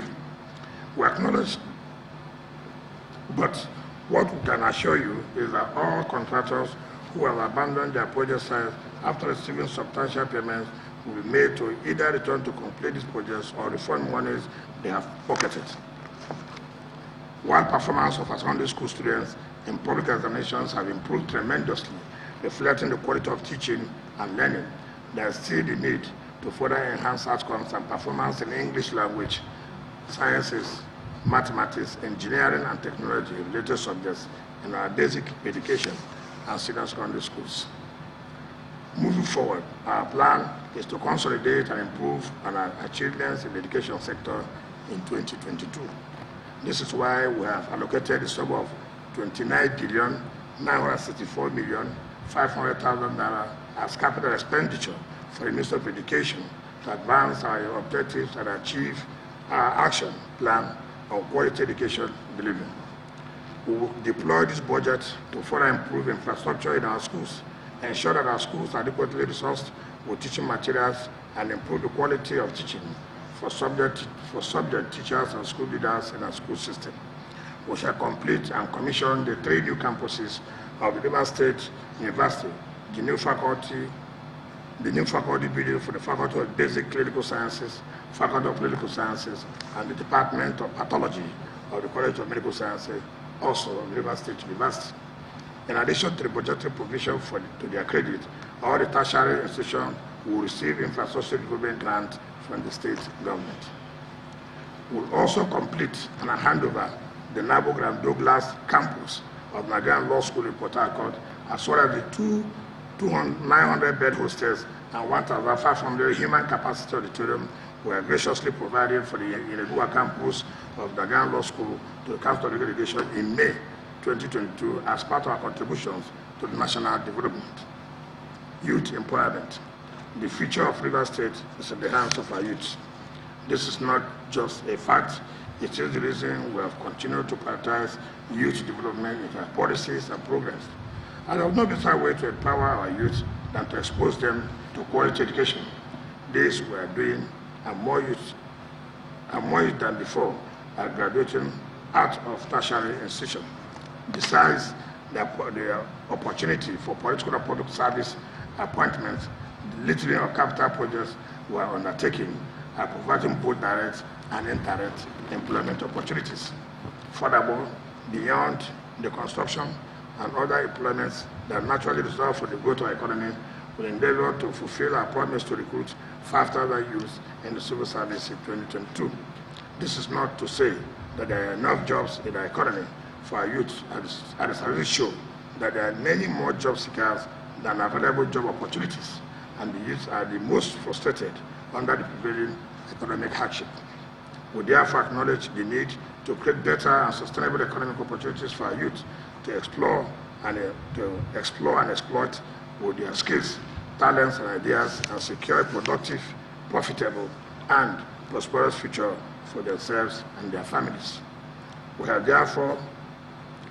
Speaker 3: We acknowledge, but what we can assure you is that all contractors who have abandoned their project sites after receiving substantial payments will be made to either return to complete these projects or refund monies they have pocketed. While performance of our secondary school students in public examinations have improved tremendously, reflecting the quality of teaching and learning. There is still the need to further enhance outcomes and performance in English language, sciences, mathematics, engineering, and technology-related subjects in our basic education and senior secondary schools. Moving forward, our plan is to consolidate and improve on our achievements in the education sector in 2022. This is why we have allocated a sum of 29,964,500,000 naira as capital expenditure for the Ministry of Education to advance our objectives and achieve our action plan on quality education delivery. We will deploy this budget to further improve infrastructure in our schools, ensure that our schools are adequately resourced with teaching materials, and improve the quality of teaching for subject teachers and school leaders in our school system. We shall complete and commission the 3 new campuses of the Rivers State University, the new faculty building for the Faculty of Basic Clinical Sciences, Faculty of Clinical Sciences, and the Department of Pathology of the College of Medical Sciences, also of Rivers State University. In addition to the budgetary provision to their credit, all the tertiary institutions will receive infrastructure development grant from the state government. We will also complete and hand over the Nabogram Douglas campus of Nigerian Law School in Port Harcourt, as well as the 900-bed hostels and 1,500 human capacity auditorium were graciously provided for the Yenegua campus of Nigerian Law School to the Council of Education in May 2022 as part of our contributions to the national development. Youth employment. The future of Rivers State is in the hands of our youth. This is not just a fact, it is the reason we have continued to prioritize youth development in our policies and programs. And there is no better way to empower our youth than to expose them to quality education. This we are doing, and more youth than before are graduating out of tertiary institutions. Besides the opportunity for political and public service appointments, the littering of capital projects we are undertaking are providing both direct and indirect employment opportunities. Furthermore, beyond the construction and other employments that naturally result from the growth of our economy, we endeavor to fulfill our promise to recruit 5,000 youths in the civil service in 2022. This is not to say that there are enough jobs in our economy for our youth, and the statistics show that there are many more job seekers than available job opportunities, and the youth are the most frustrated under the prevailing economic hardship. We therefore acknowledge the need to create better and sustainable economic opportunities for our youth to explore and exploit with their skills, talents, and ideas, and secure a productive, profitable, and prosperous future for themselves and their families. We have therefore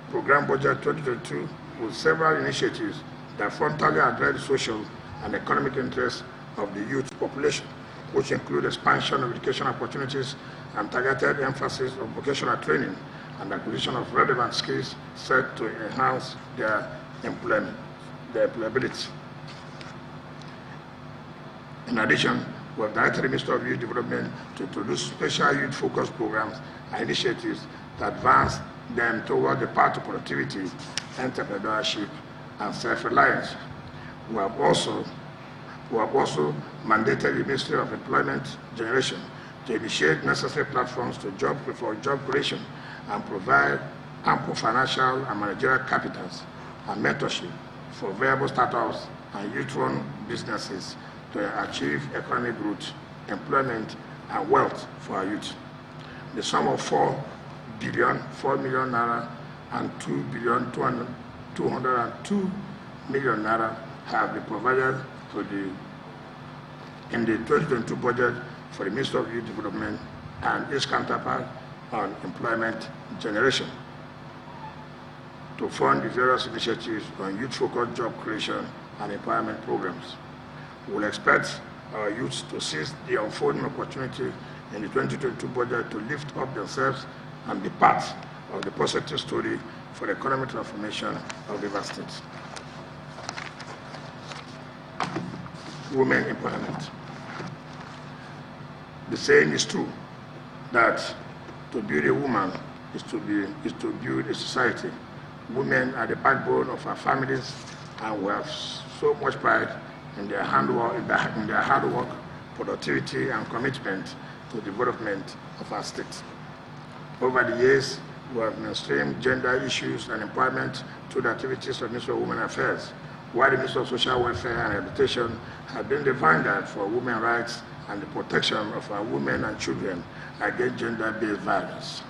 Speaker 3: programmed Budget 2022 with several initiatives that frontally address the social and economic interests of the youth population, which include expansion of education opportunities and targeted emphasis on vocational training and acquisition of relevant skills set to enhance their employability. In addition, we have directed the Ministry of Youth Development to introduce special youth-focused programs and initiatives that advance them toward the path to productivity, entrepreneurship, and self-reliance. We have also mandated the Ministry of Employment Generation to initiate necessary platforms for job creation and provide ample financial and managerial capitals and mentorship for viable startups and youth-run businesses to achieve economic growth, employment, and wealth for our youth. The sum of 4 million naira and 202 million naira have been provided in the 2022 budget for the Ministry of Youth Development and its counterpart on employment generation to fund the various initiatives on youth-focused job creation and empowerment programs. We will expect our youths to seize the unfolding opportunity in the 2022 budget to lift up themselves and be part of the positive story for the economic transformation of Rivers State. Women empowerment. The saying is true that to build a woman is to build a society. Women are the backbone of our families, and we have so much pride in their handwork, in their hard work, productivity, and commitment to the development of our state. Over the years, we have mainstreamed gender issues and empowerment through the activities of the Ministry of Women Affairs, while the Ministry of Social Welfare and Rehabilitation has been the vanguard for women's rights and the protection of our women and children against gender-based violence.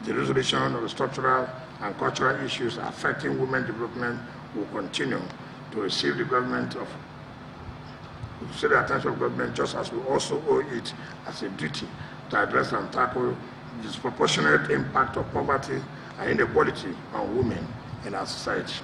Speaker 3: The resolution of the structural and cultural issues affecting women's development will continue to receive the attention of government, just as we also owe it as a duty to address and tackle the disproportionate impact of poverty and inequality on women in our society.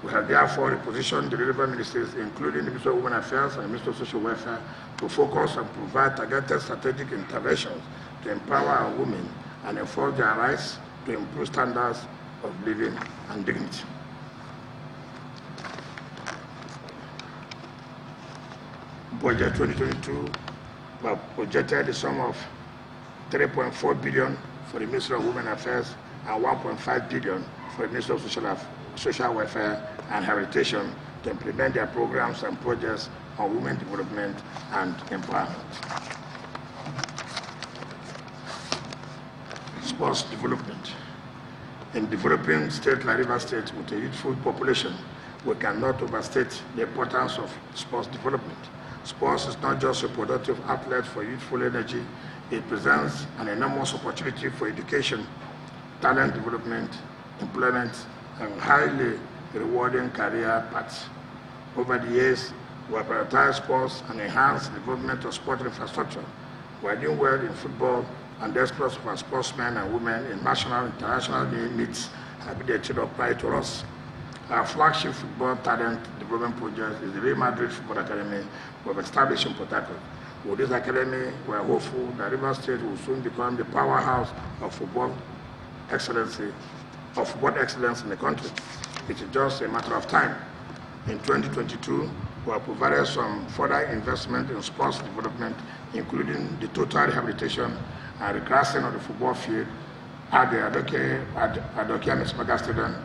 Speaker 3: We have therefore repositioned the relevant ministries, including the Ministry of Women Affairs and the Ministry of Social Welfare, to focus and provide targeted strategic interventions to empower our women and enforce their rights to improve standards of living and dignity. Budget 2022 was projected the sum of 3.4 billion for the Ministry of Women Affairs and 1.5 billion for the Ministry of Social Welfare and Rehabilitation to implement their programs and projects on women development and empowerment. Sports development. In developing state like Rivers State with a youthful population, we cannot overstate the importance of sports development. Sports is not just a productive outlet for youthful energy, it presents an enormous opportunity for education, talent development, employment, and highly rewarding career paths. Over the years, we have prioritized sports and enhanced the development of sport infrastructure. We are doing well in football, and the exploits of our sportsmen and women in national and international meets have been a thing of pride to us. Our flagship football talent development project is the Real Madrid Football Academy we have established in Port Harcourt. With this academy, we are hopeful that Rivers State will soon become the powerhouse of football excellence in the country. It is just a matter of time. In 2022, we have provided some further investment in sports development, including the total rehabilitation and reclassing of the football field at the Adokia Mismaga Stadium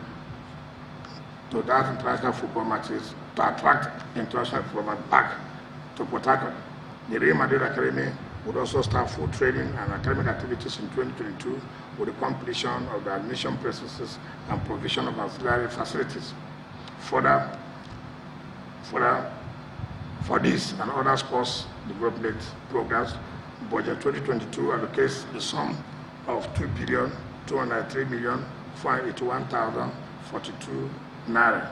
Speaker 3: to that international football matches to attract international football back to Port Harcourt. The Real Madrid Academy would also start full training and academic activities in 2022 with the completion of the admission processes and provision of auxiliary facilities. For this and other sports development programs, Budget 2022 allocates the sum of 2,203,481,042 naira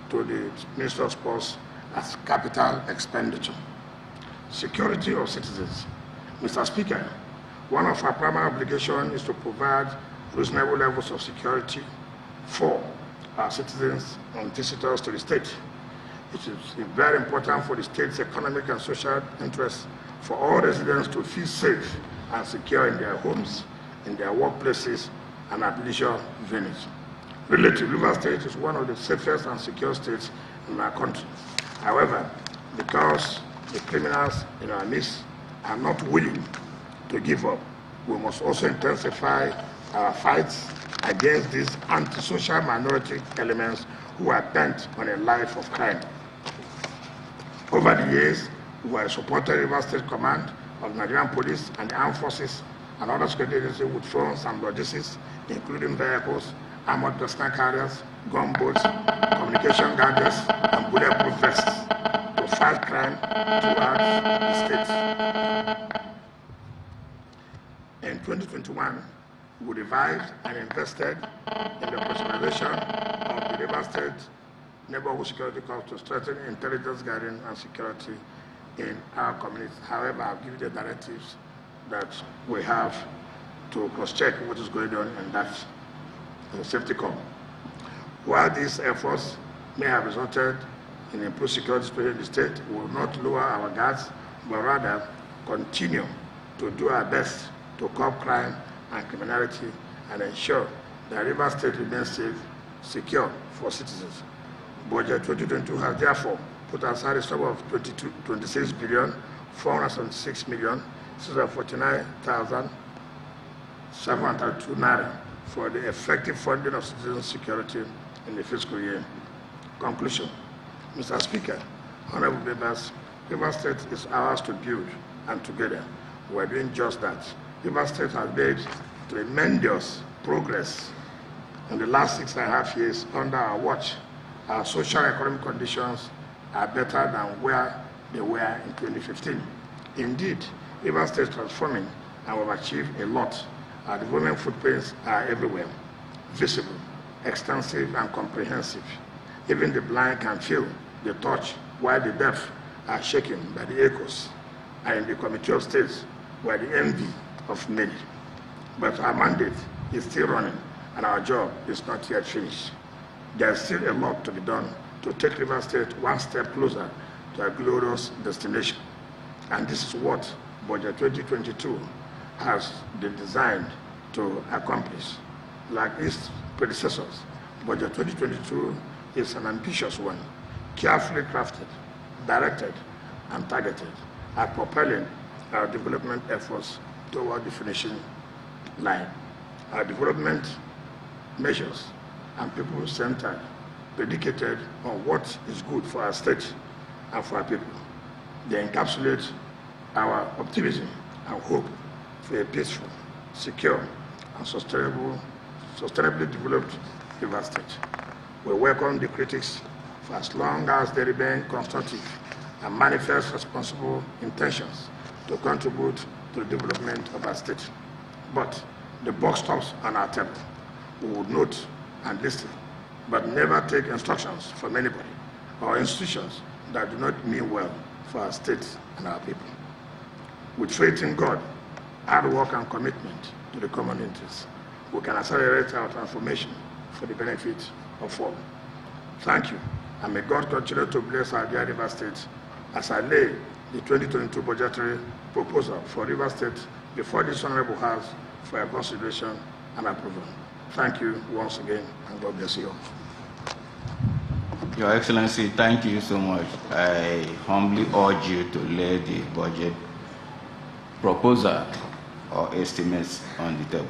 Speaker 3: to the Ministry of Sports as capital expenditure. Security of citizens. Mr. Speaker, one of our primary obligations is to provide reasonable levels of security for our citizens and visitors to the state. It is very important for the state's economic and social interests for all residents to feel safe and secure in their homes, in their workplaces, and at leisure venues. Relatively, Rivers State is one of the safest and secure states in our country. However, because the criminals in our midst are not willing to give up, we must also intensify our fights against these antisocial minority elements who are bent on a life of crime. Over the years, we have supported Rivers State Command of Nigerian Police and the Armed Forces and other security agencies with funds and logistics, including vehicles, armored personnel carriers, gunboats, communication gadgets, and bulletproof vests to fight crime throughout the state. In 2021, we revived and invested in the personalization of the Rivers State Neighborhood Security Corps to strengthen intelligence gathering and security in our communities. However, I've given the directives that we have to cross-check what is going on in that safety corps. While these efforts may have resulted in improved security in the state, we will not lower our guards, but rather continue to do our best to curb crime and criminality and ensure that Rivers State remains safe, secure for citizens. Budget 2022 has therefore put aside a sum of 26,476,649,702 naira for the effective funding of citizen security in the fiscal year. Conclusion. Mr. Speaker, honorable members, Rivers State is ours to build, and together we're doing just that. Rivers State has made tremendous progress in the last 6.5 years under our watch. Our social and economic conditions are better than where they were in 2015. Indeed, Rivers State is transforming, and we've achieved a lot. Our development footprints are everywhere, visible, extensive, and comprehensive. Even the blind can feel the touch, while the deaf are shaken by the echoes, and in the Committee of States were the envy of many. But our mandate is still running, and our job is not yet finished. There is still a lot to be done to take Rivers State one step closer to a glorious destination. And this is what Budget 2022 has been designed to accomplish. Like its predecessors, Budget 2022 is an ambitious one, carefully crafted, directed, and targeted at propelling our development efforts toward the finishing line. Our development measures and people-centered, predicated on what is good for our state and for our people. They encapsulate our optimism and hope for a peaceful, secure, and sustainably developed Rivers State. We welcome the critics for as long as they remain constructive and manifest responsible intentions to contribute to the development of our state. But the buck stops on our table. We would note and listen, but never take instructions from anybody or institutions that do not mean well for our state and our people. With faith in God, hard work, and commitment to the common interest, we can accelerate our transformation for the benefit of all. Thank you, and may God continue to bless our dear Rivers State as I lay the 2022 budgetary proposal for Rivers State before this Honorable House for your consideration and approval. Thank you once again, and God bless you all.
Speaker 2: Your Excellency, thank you so much. I humbly urge you to lay the budget proposal or estimates on the table.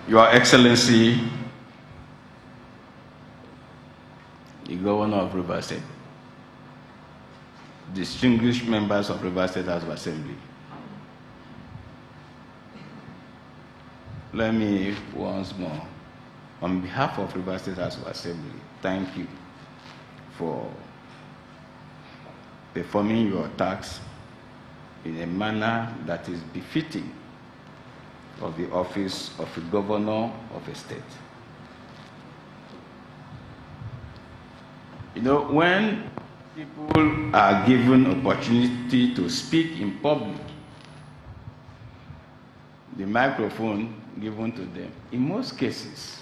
Speaker 2: Your Excellency, the Governor of Rivers State, distinguished members of Rivers State House of Assembly, let me once more, on behalf of Rivers State House of Assembly, thank you for performing your tasks in a manner that is befitting of the office of a governor of a state. You know, when people are given opportunity to speak in public, the microphone given to them, in most cases,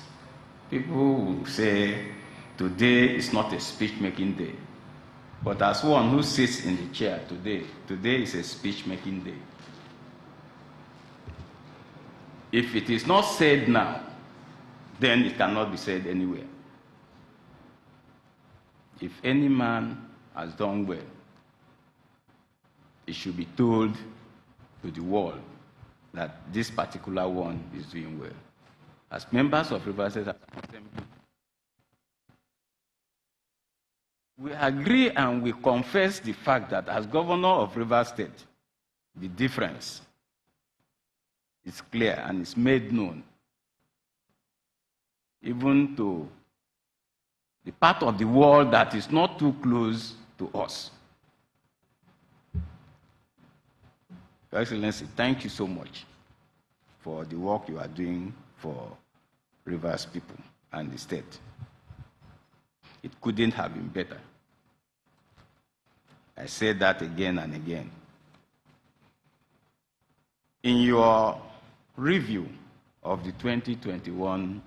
Speaker 2: people will say, today is not a speech-making day. But as one who sits in the chair today is a speech-making day. If it is not said now, then it cannot be said anywhere. If any man has done well, it should be told to the world that this particular one is doing well. As members of Rivers State Assembly, we agree and we confess the fact that as governor of Rivers State, the difference is clear and is made known. even to the part of the world that is not too close to us. Your Excellency, thank you so much for the work you are doing for Rivers people and the state. It couldn't have been better. I say that again and again. In your review of the 2021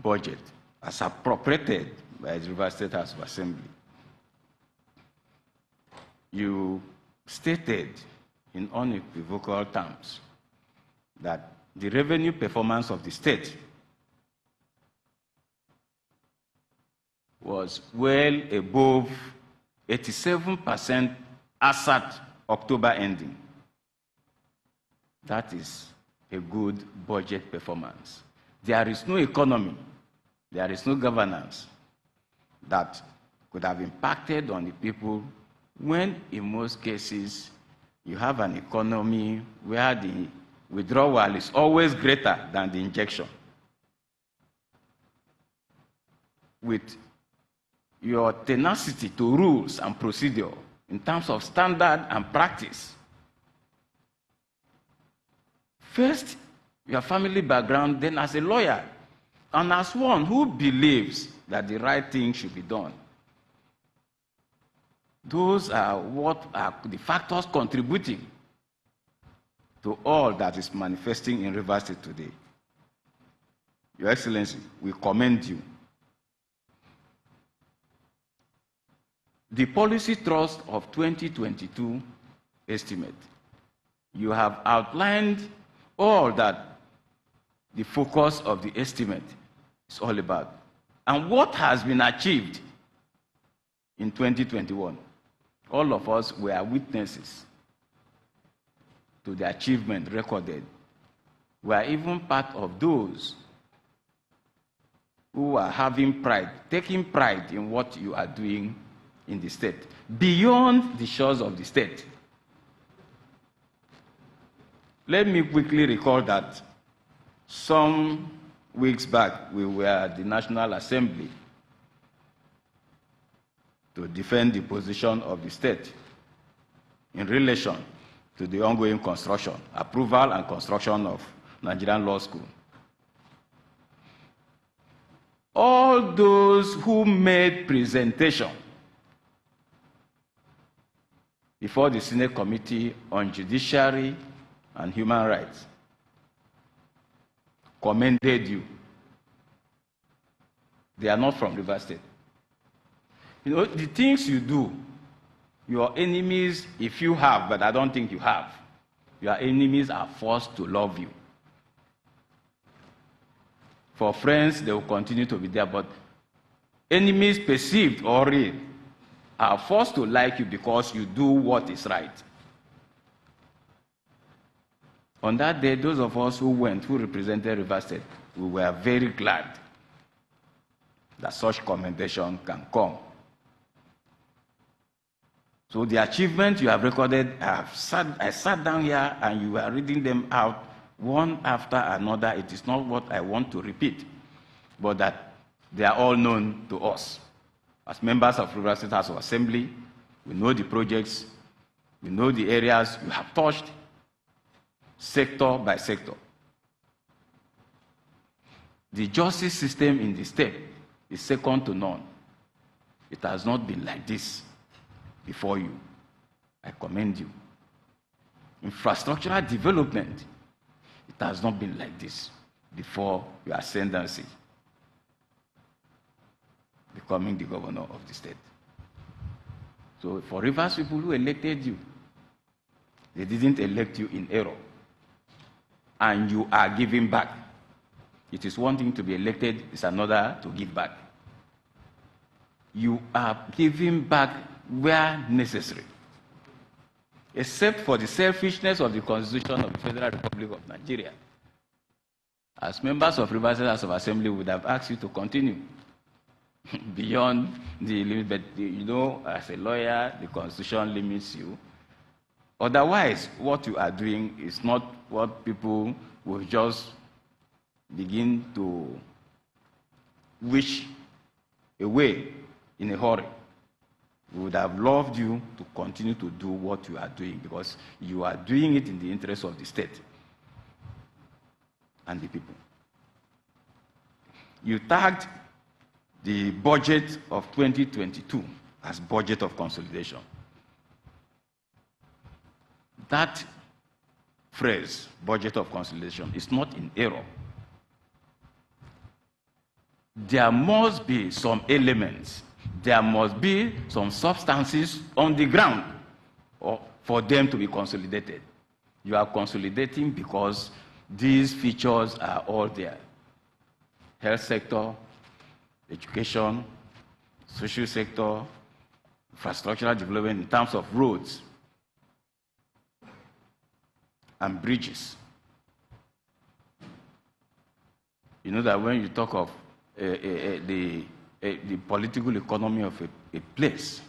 Speaker 2: budget as appropriated by the Rivers State House of Assembly, you stated in unequivocal terms that the revenue performance of the state was well above 87% as at October ending. That is a good budget performance. There is no economy, there is no governance that could have impacted on the people when, in most cases, you have an economy where the withdrawal is always greater than the injection. With your tenacity to rules and procedure in terms of standard and practice, first, your family background, then as a lawyer, and as one who believes that the right thing should be done. Those are what are the factors contributing to all that is manifesting in Rivers State today. Your Excellency, we commend you. The policy thrust of 2022 estimate, you have outlined all that the focus of the estimate is all about, and what has been achieved in 2021. All of us were witnesses to the achievement recorded. We are even part of those who are having pride, taking pride in what you are doing in the state, beyond the shores of the state. Let me quickly recall that some weeks back, we were at the National Assembly to defend the position of the state in relation to the ongoing construction, approval and construction of Nigerian Law School. All those who made presentation before the Senate Committee on Judiciary and Human Rights commended you. They are not from Rivers State. You know, the things you do, your enemies, if you have, but I don't think you have, your enemies are forced to love you. For friends, they will continue to be there, but enemies perceived or real are forced to like you because you do what is right. On that day, those of us who went, who represented Rivers State, we were very glad that such commendation can come. So the achievements you have recorded, I sat down here and you were reading them out one after another. It is not what I want to repeat, but that they are all known to us. As members of Rivers State House of Assembly, we know the projects, we know the areas you have touched, sector by sector. The justice system in the state is second to none. It has not been like this before you. I commend you. Infrastructural development, it has not been like this before your ascendancy, becoming the governor of the state. So for Rivers people who elected you, they didn't elect you in error. And you are giving back. It is one thing to be elected, it's another to give back. You are giving back where necessary, except for the selfishness of the Constitution of the Federal Republic of Nigeria. As members of Rivers State House of Assembly, we would have asked you to continue beyond the limit, but you know, as a lawyer, the Constitution limits you. Otherwise, what you are doing is not what people will just begin to wish away in a hurry. We would have loved you to continue to do what you are doing, because you are doing it in the interest of the state and the people. You tagged the budget of 2022 as budget of consolidation. That phrase, budget of consolidation, is not in error. There must be some elements, there must be some substances on the ground for them to be consolidated. You are consolidating because these features are all there. Health sector, education, social sector, infrastructural development in terms of roads and bridges. You know that when you talk of the political economy of a place,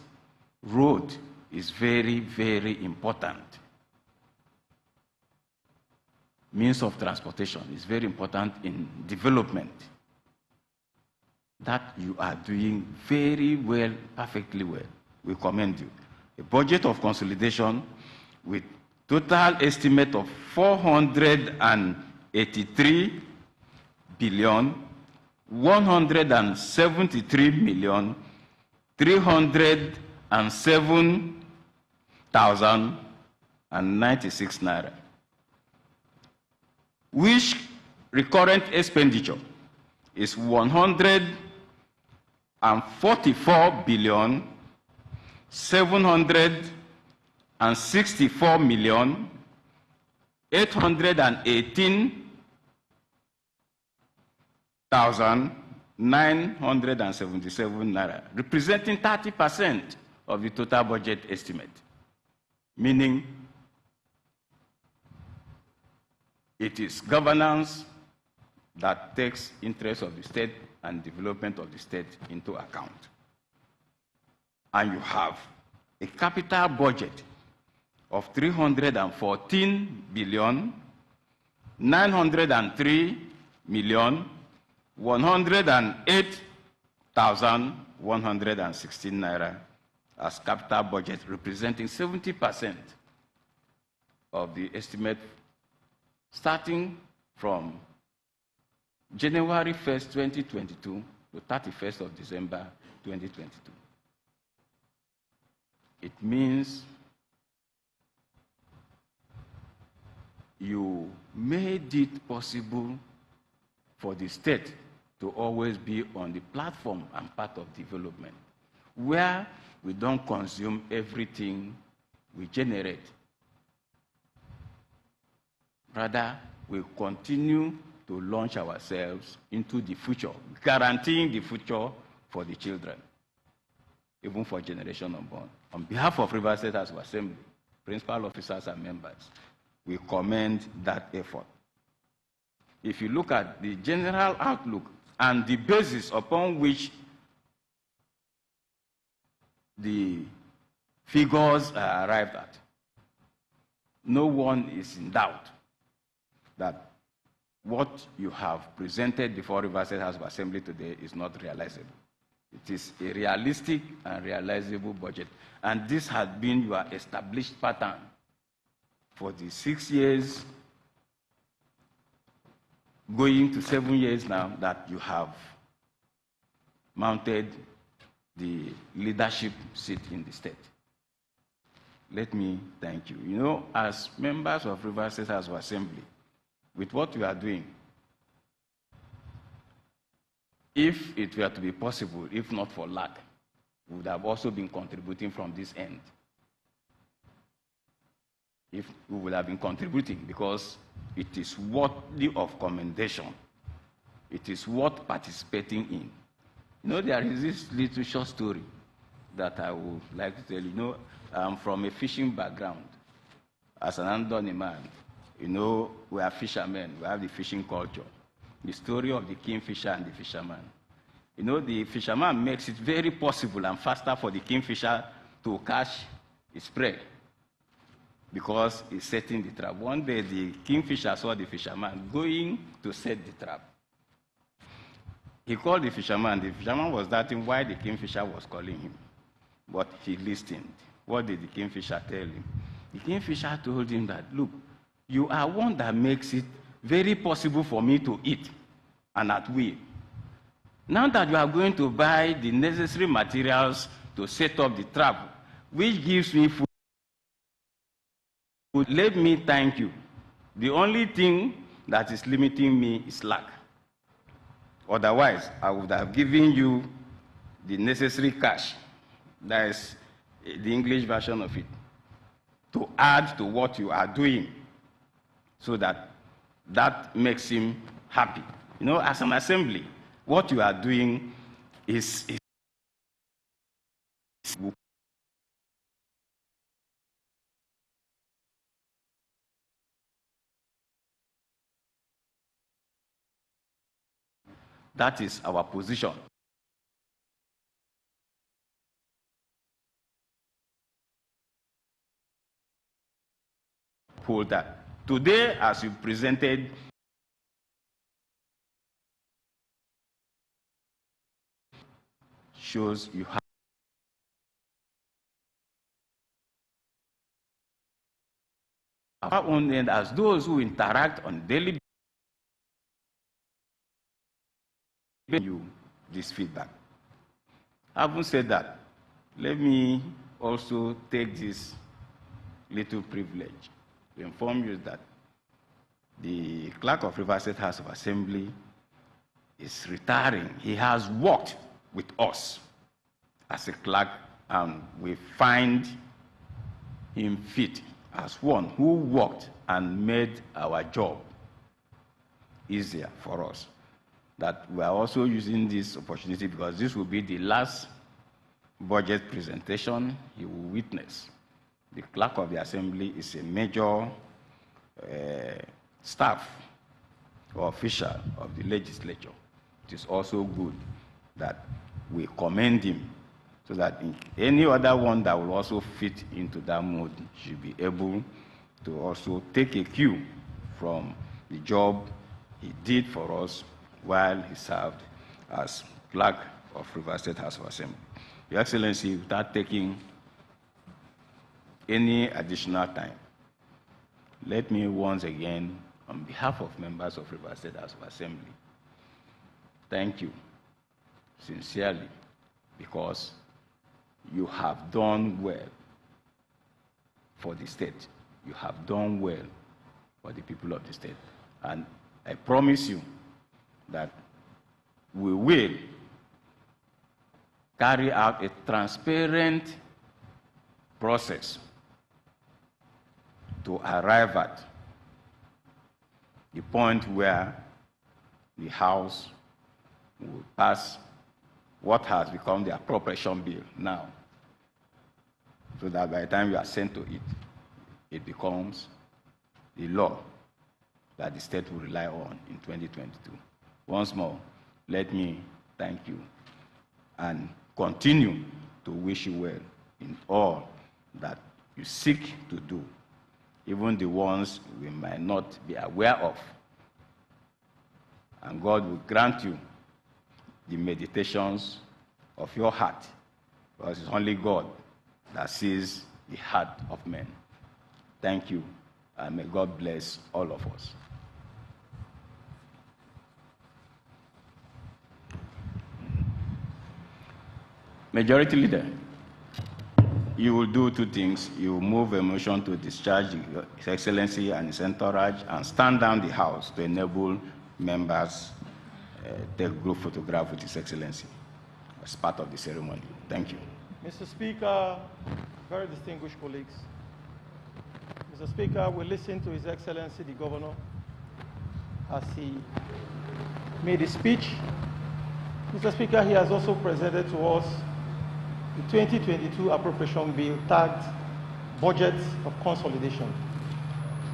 Speaker 2: road is very, very important. Means of transportation is very important in development. That you are doing very well, perfectly well. We commend you. A budget of consolidation with total estimate of 483 billion 173 million 307,096 naira, which recurrent expenditure is 144 billion 764 million 818,977 naira, representing 30% of the total budget estimate, meaning it is governance that takes interest of the state and development of the state into account. And you have a capital budget of 314 billion 903 million 108,116 naira as capital budget, representing 70% of the estimate starting from January 1st, 2022 to 31st of December, 2022. It means you made it possible for the state to always be on the platform and part of development, where we don't consume everything we generate. Rather, we continue to launch ourselves into the future, guaranteeing the future for the children, even for generation unborn. On behalf of Rivers State House of Assembly, principal officers and members, we commend that effort. If you look at the general outlook and the basis upon which the figures are arrived at, no one is in doubt that what you have presented before Rivers State House of Assembly today is not realizable. It is a realistic and realizable budget. And this has been your established pattern for the 6 years, going to 7 years now, that you have mounted the leadership seat in the state. Let me thank you. You know, as members of Rivers State House of Assembly, with what you are doing, if it were to be possible, if not for lack, we would have also been contributing from this end. If we would have been contributing, because it is worthy of commendation. It is worth participating in. You know, there is this little short story that I would like to tell you. You know, I'm from a fishing background. As an Andoni man, you know, we are fishermen. We have the fishing culture. The story of the kingfisher and the fisherman. You know, the fisherman makes it very possible and faster for the kingfisher to catch his prey, because he's setting the trap. One day, the kingfisher saw the fisherman going to set the trap. He called the fisherman. The fisherman was doubting why the kingfisher was calling him. But he listened. What did the kingfisher tell him? The kingfisher told him that, look, you are one that makes it very possible for me to eat, and at will. Now that you are going to buy the necessary materials to set up the trap, which gives me food, let me thank you. The only thing that is limiting me is lack. Otherwise, I would have given you the necessary cash. That is the English version of it, to add to what you are doing, so that makes him happy. You know, as an assembly, what you are doing is that is our position. Hold that. Today, as you presented, shows you have our own end as those who interact on daily basis. You this feedback. Having said that, let me also take this little privilege to inform you that the clerk of Rivers State House of Assembly is retiring. He has worked with us as a clerk, and we find him fit as one who worked and made our job easier for us. That we are also using this opportunity because this will be the last budget presentation he will witness. The clerk of the assembly is a major staff or official of the legislature. It is also good that we commend him so that any other one that will also fit into that mode should be able to also take a cue from the job he did for us while he served as clerk of Rivers State House of Assembly. Your Excellency, without taking any additional time, let me once again, on behalf of members of Rivers State House of Assembly, thank you sincerely, because you have done well for the state. You have done well for the people of the state. And I promise you that we will carry out a transparent process to arrive at the point where the House will pass what has become the appropriation bill now, so that by the time you are sent to it, it becomes the law that the state will rely on in 2022. Once more, let me thank you and continue to wish you well in all that you seek to do, even the ones we might not be aware of. And God will grant you the meditations of your heart, because it's only God that sees the heart of men. Thank you, and may God bless all of us. Majority Leader, you will do two things. You will move a motion to discharge His Excellency and his entourage and stand down the House to enable members take group photograph with His Excellency as part of the ceremony. Thank you.
Speaker 4: Mr. Speaker, very distinguished colleagues. Mr. Speaker, we listen to His Excellency the Governor as he made his speech. Mr. Speaker, he has also presented to us the 2022 appropriation bill tagged Budget of Consolidation.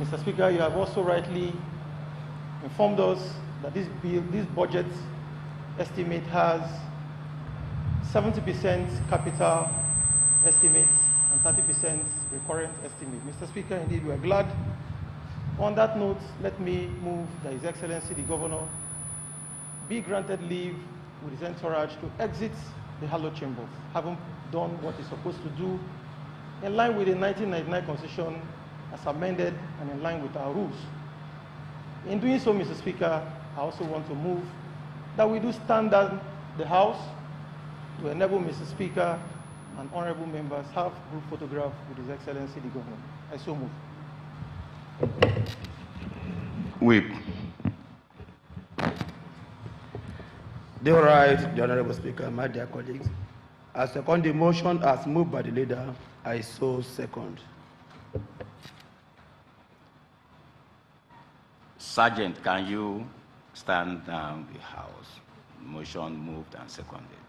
Speaker 4: Mr. Speaker, you have also rightly informed us that this budget estimate has 70% capital estimate and 30% recurrent estimate. Mr. Speaker, indeed, we are glad. On that note, let me move that His Excellency the Governor be granted leave with his entourage to exit the hallowed chambers, having done what he's supposed to do in line with the 1999 Constitution as amended and in line with our rules. In doing so, Mr. Speaker, I also want to move that we do stand down the House to enable Mr. Speaker and honorable members have group photograph with His Excellency the Governor. I so move.
Speaker 2: Whip.
Speaker 5: The right, the Honorable Speaker, my dear colleagues. I second the motion as moved by the leader. I so second.
Speaker 2: Sergeant, can you stand down the House? Motion moved and seconded.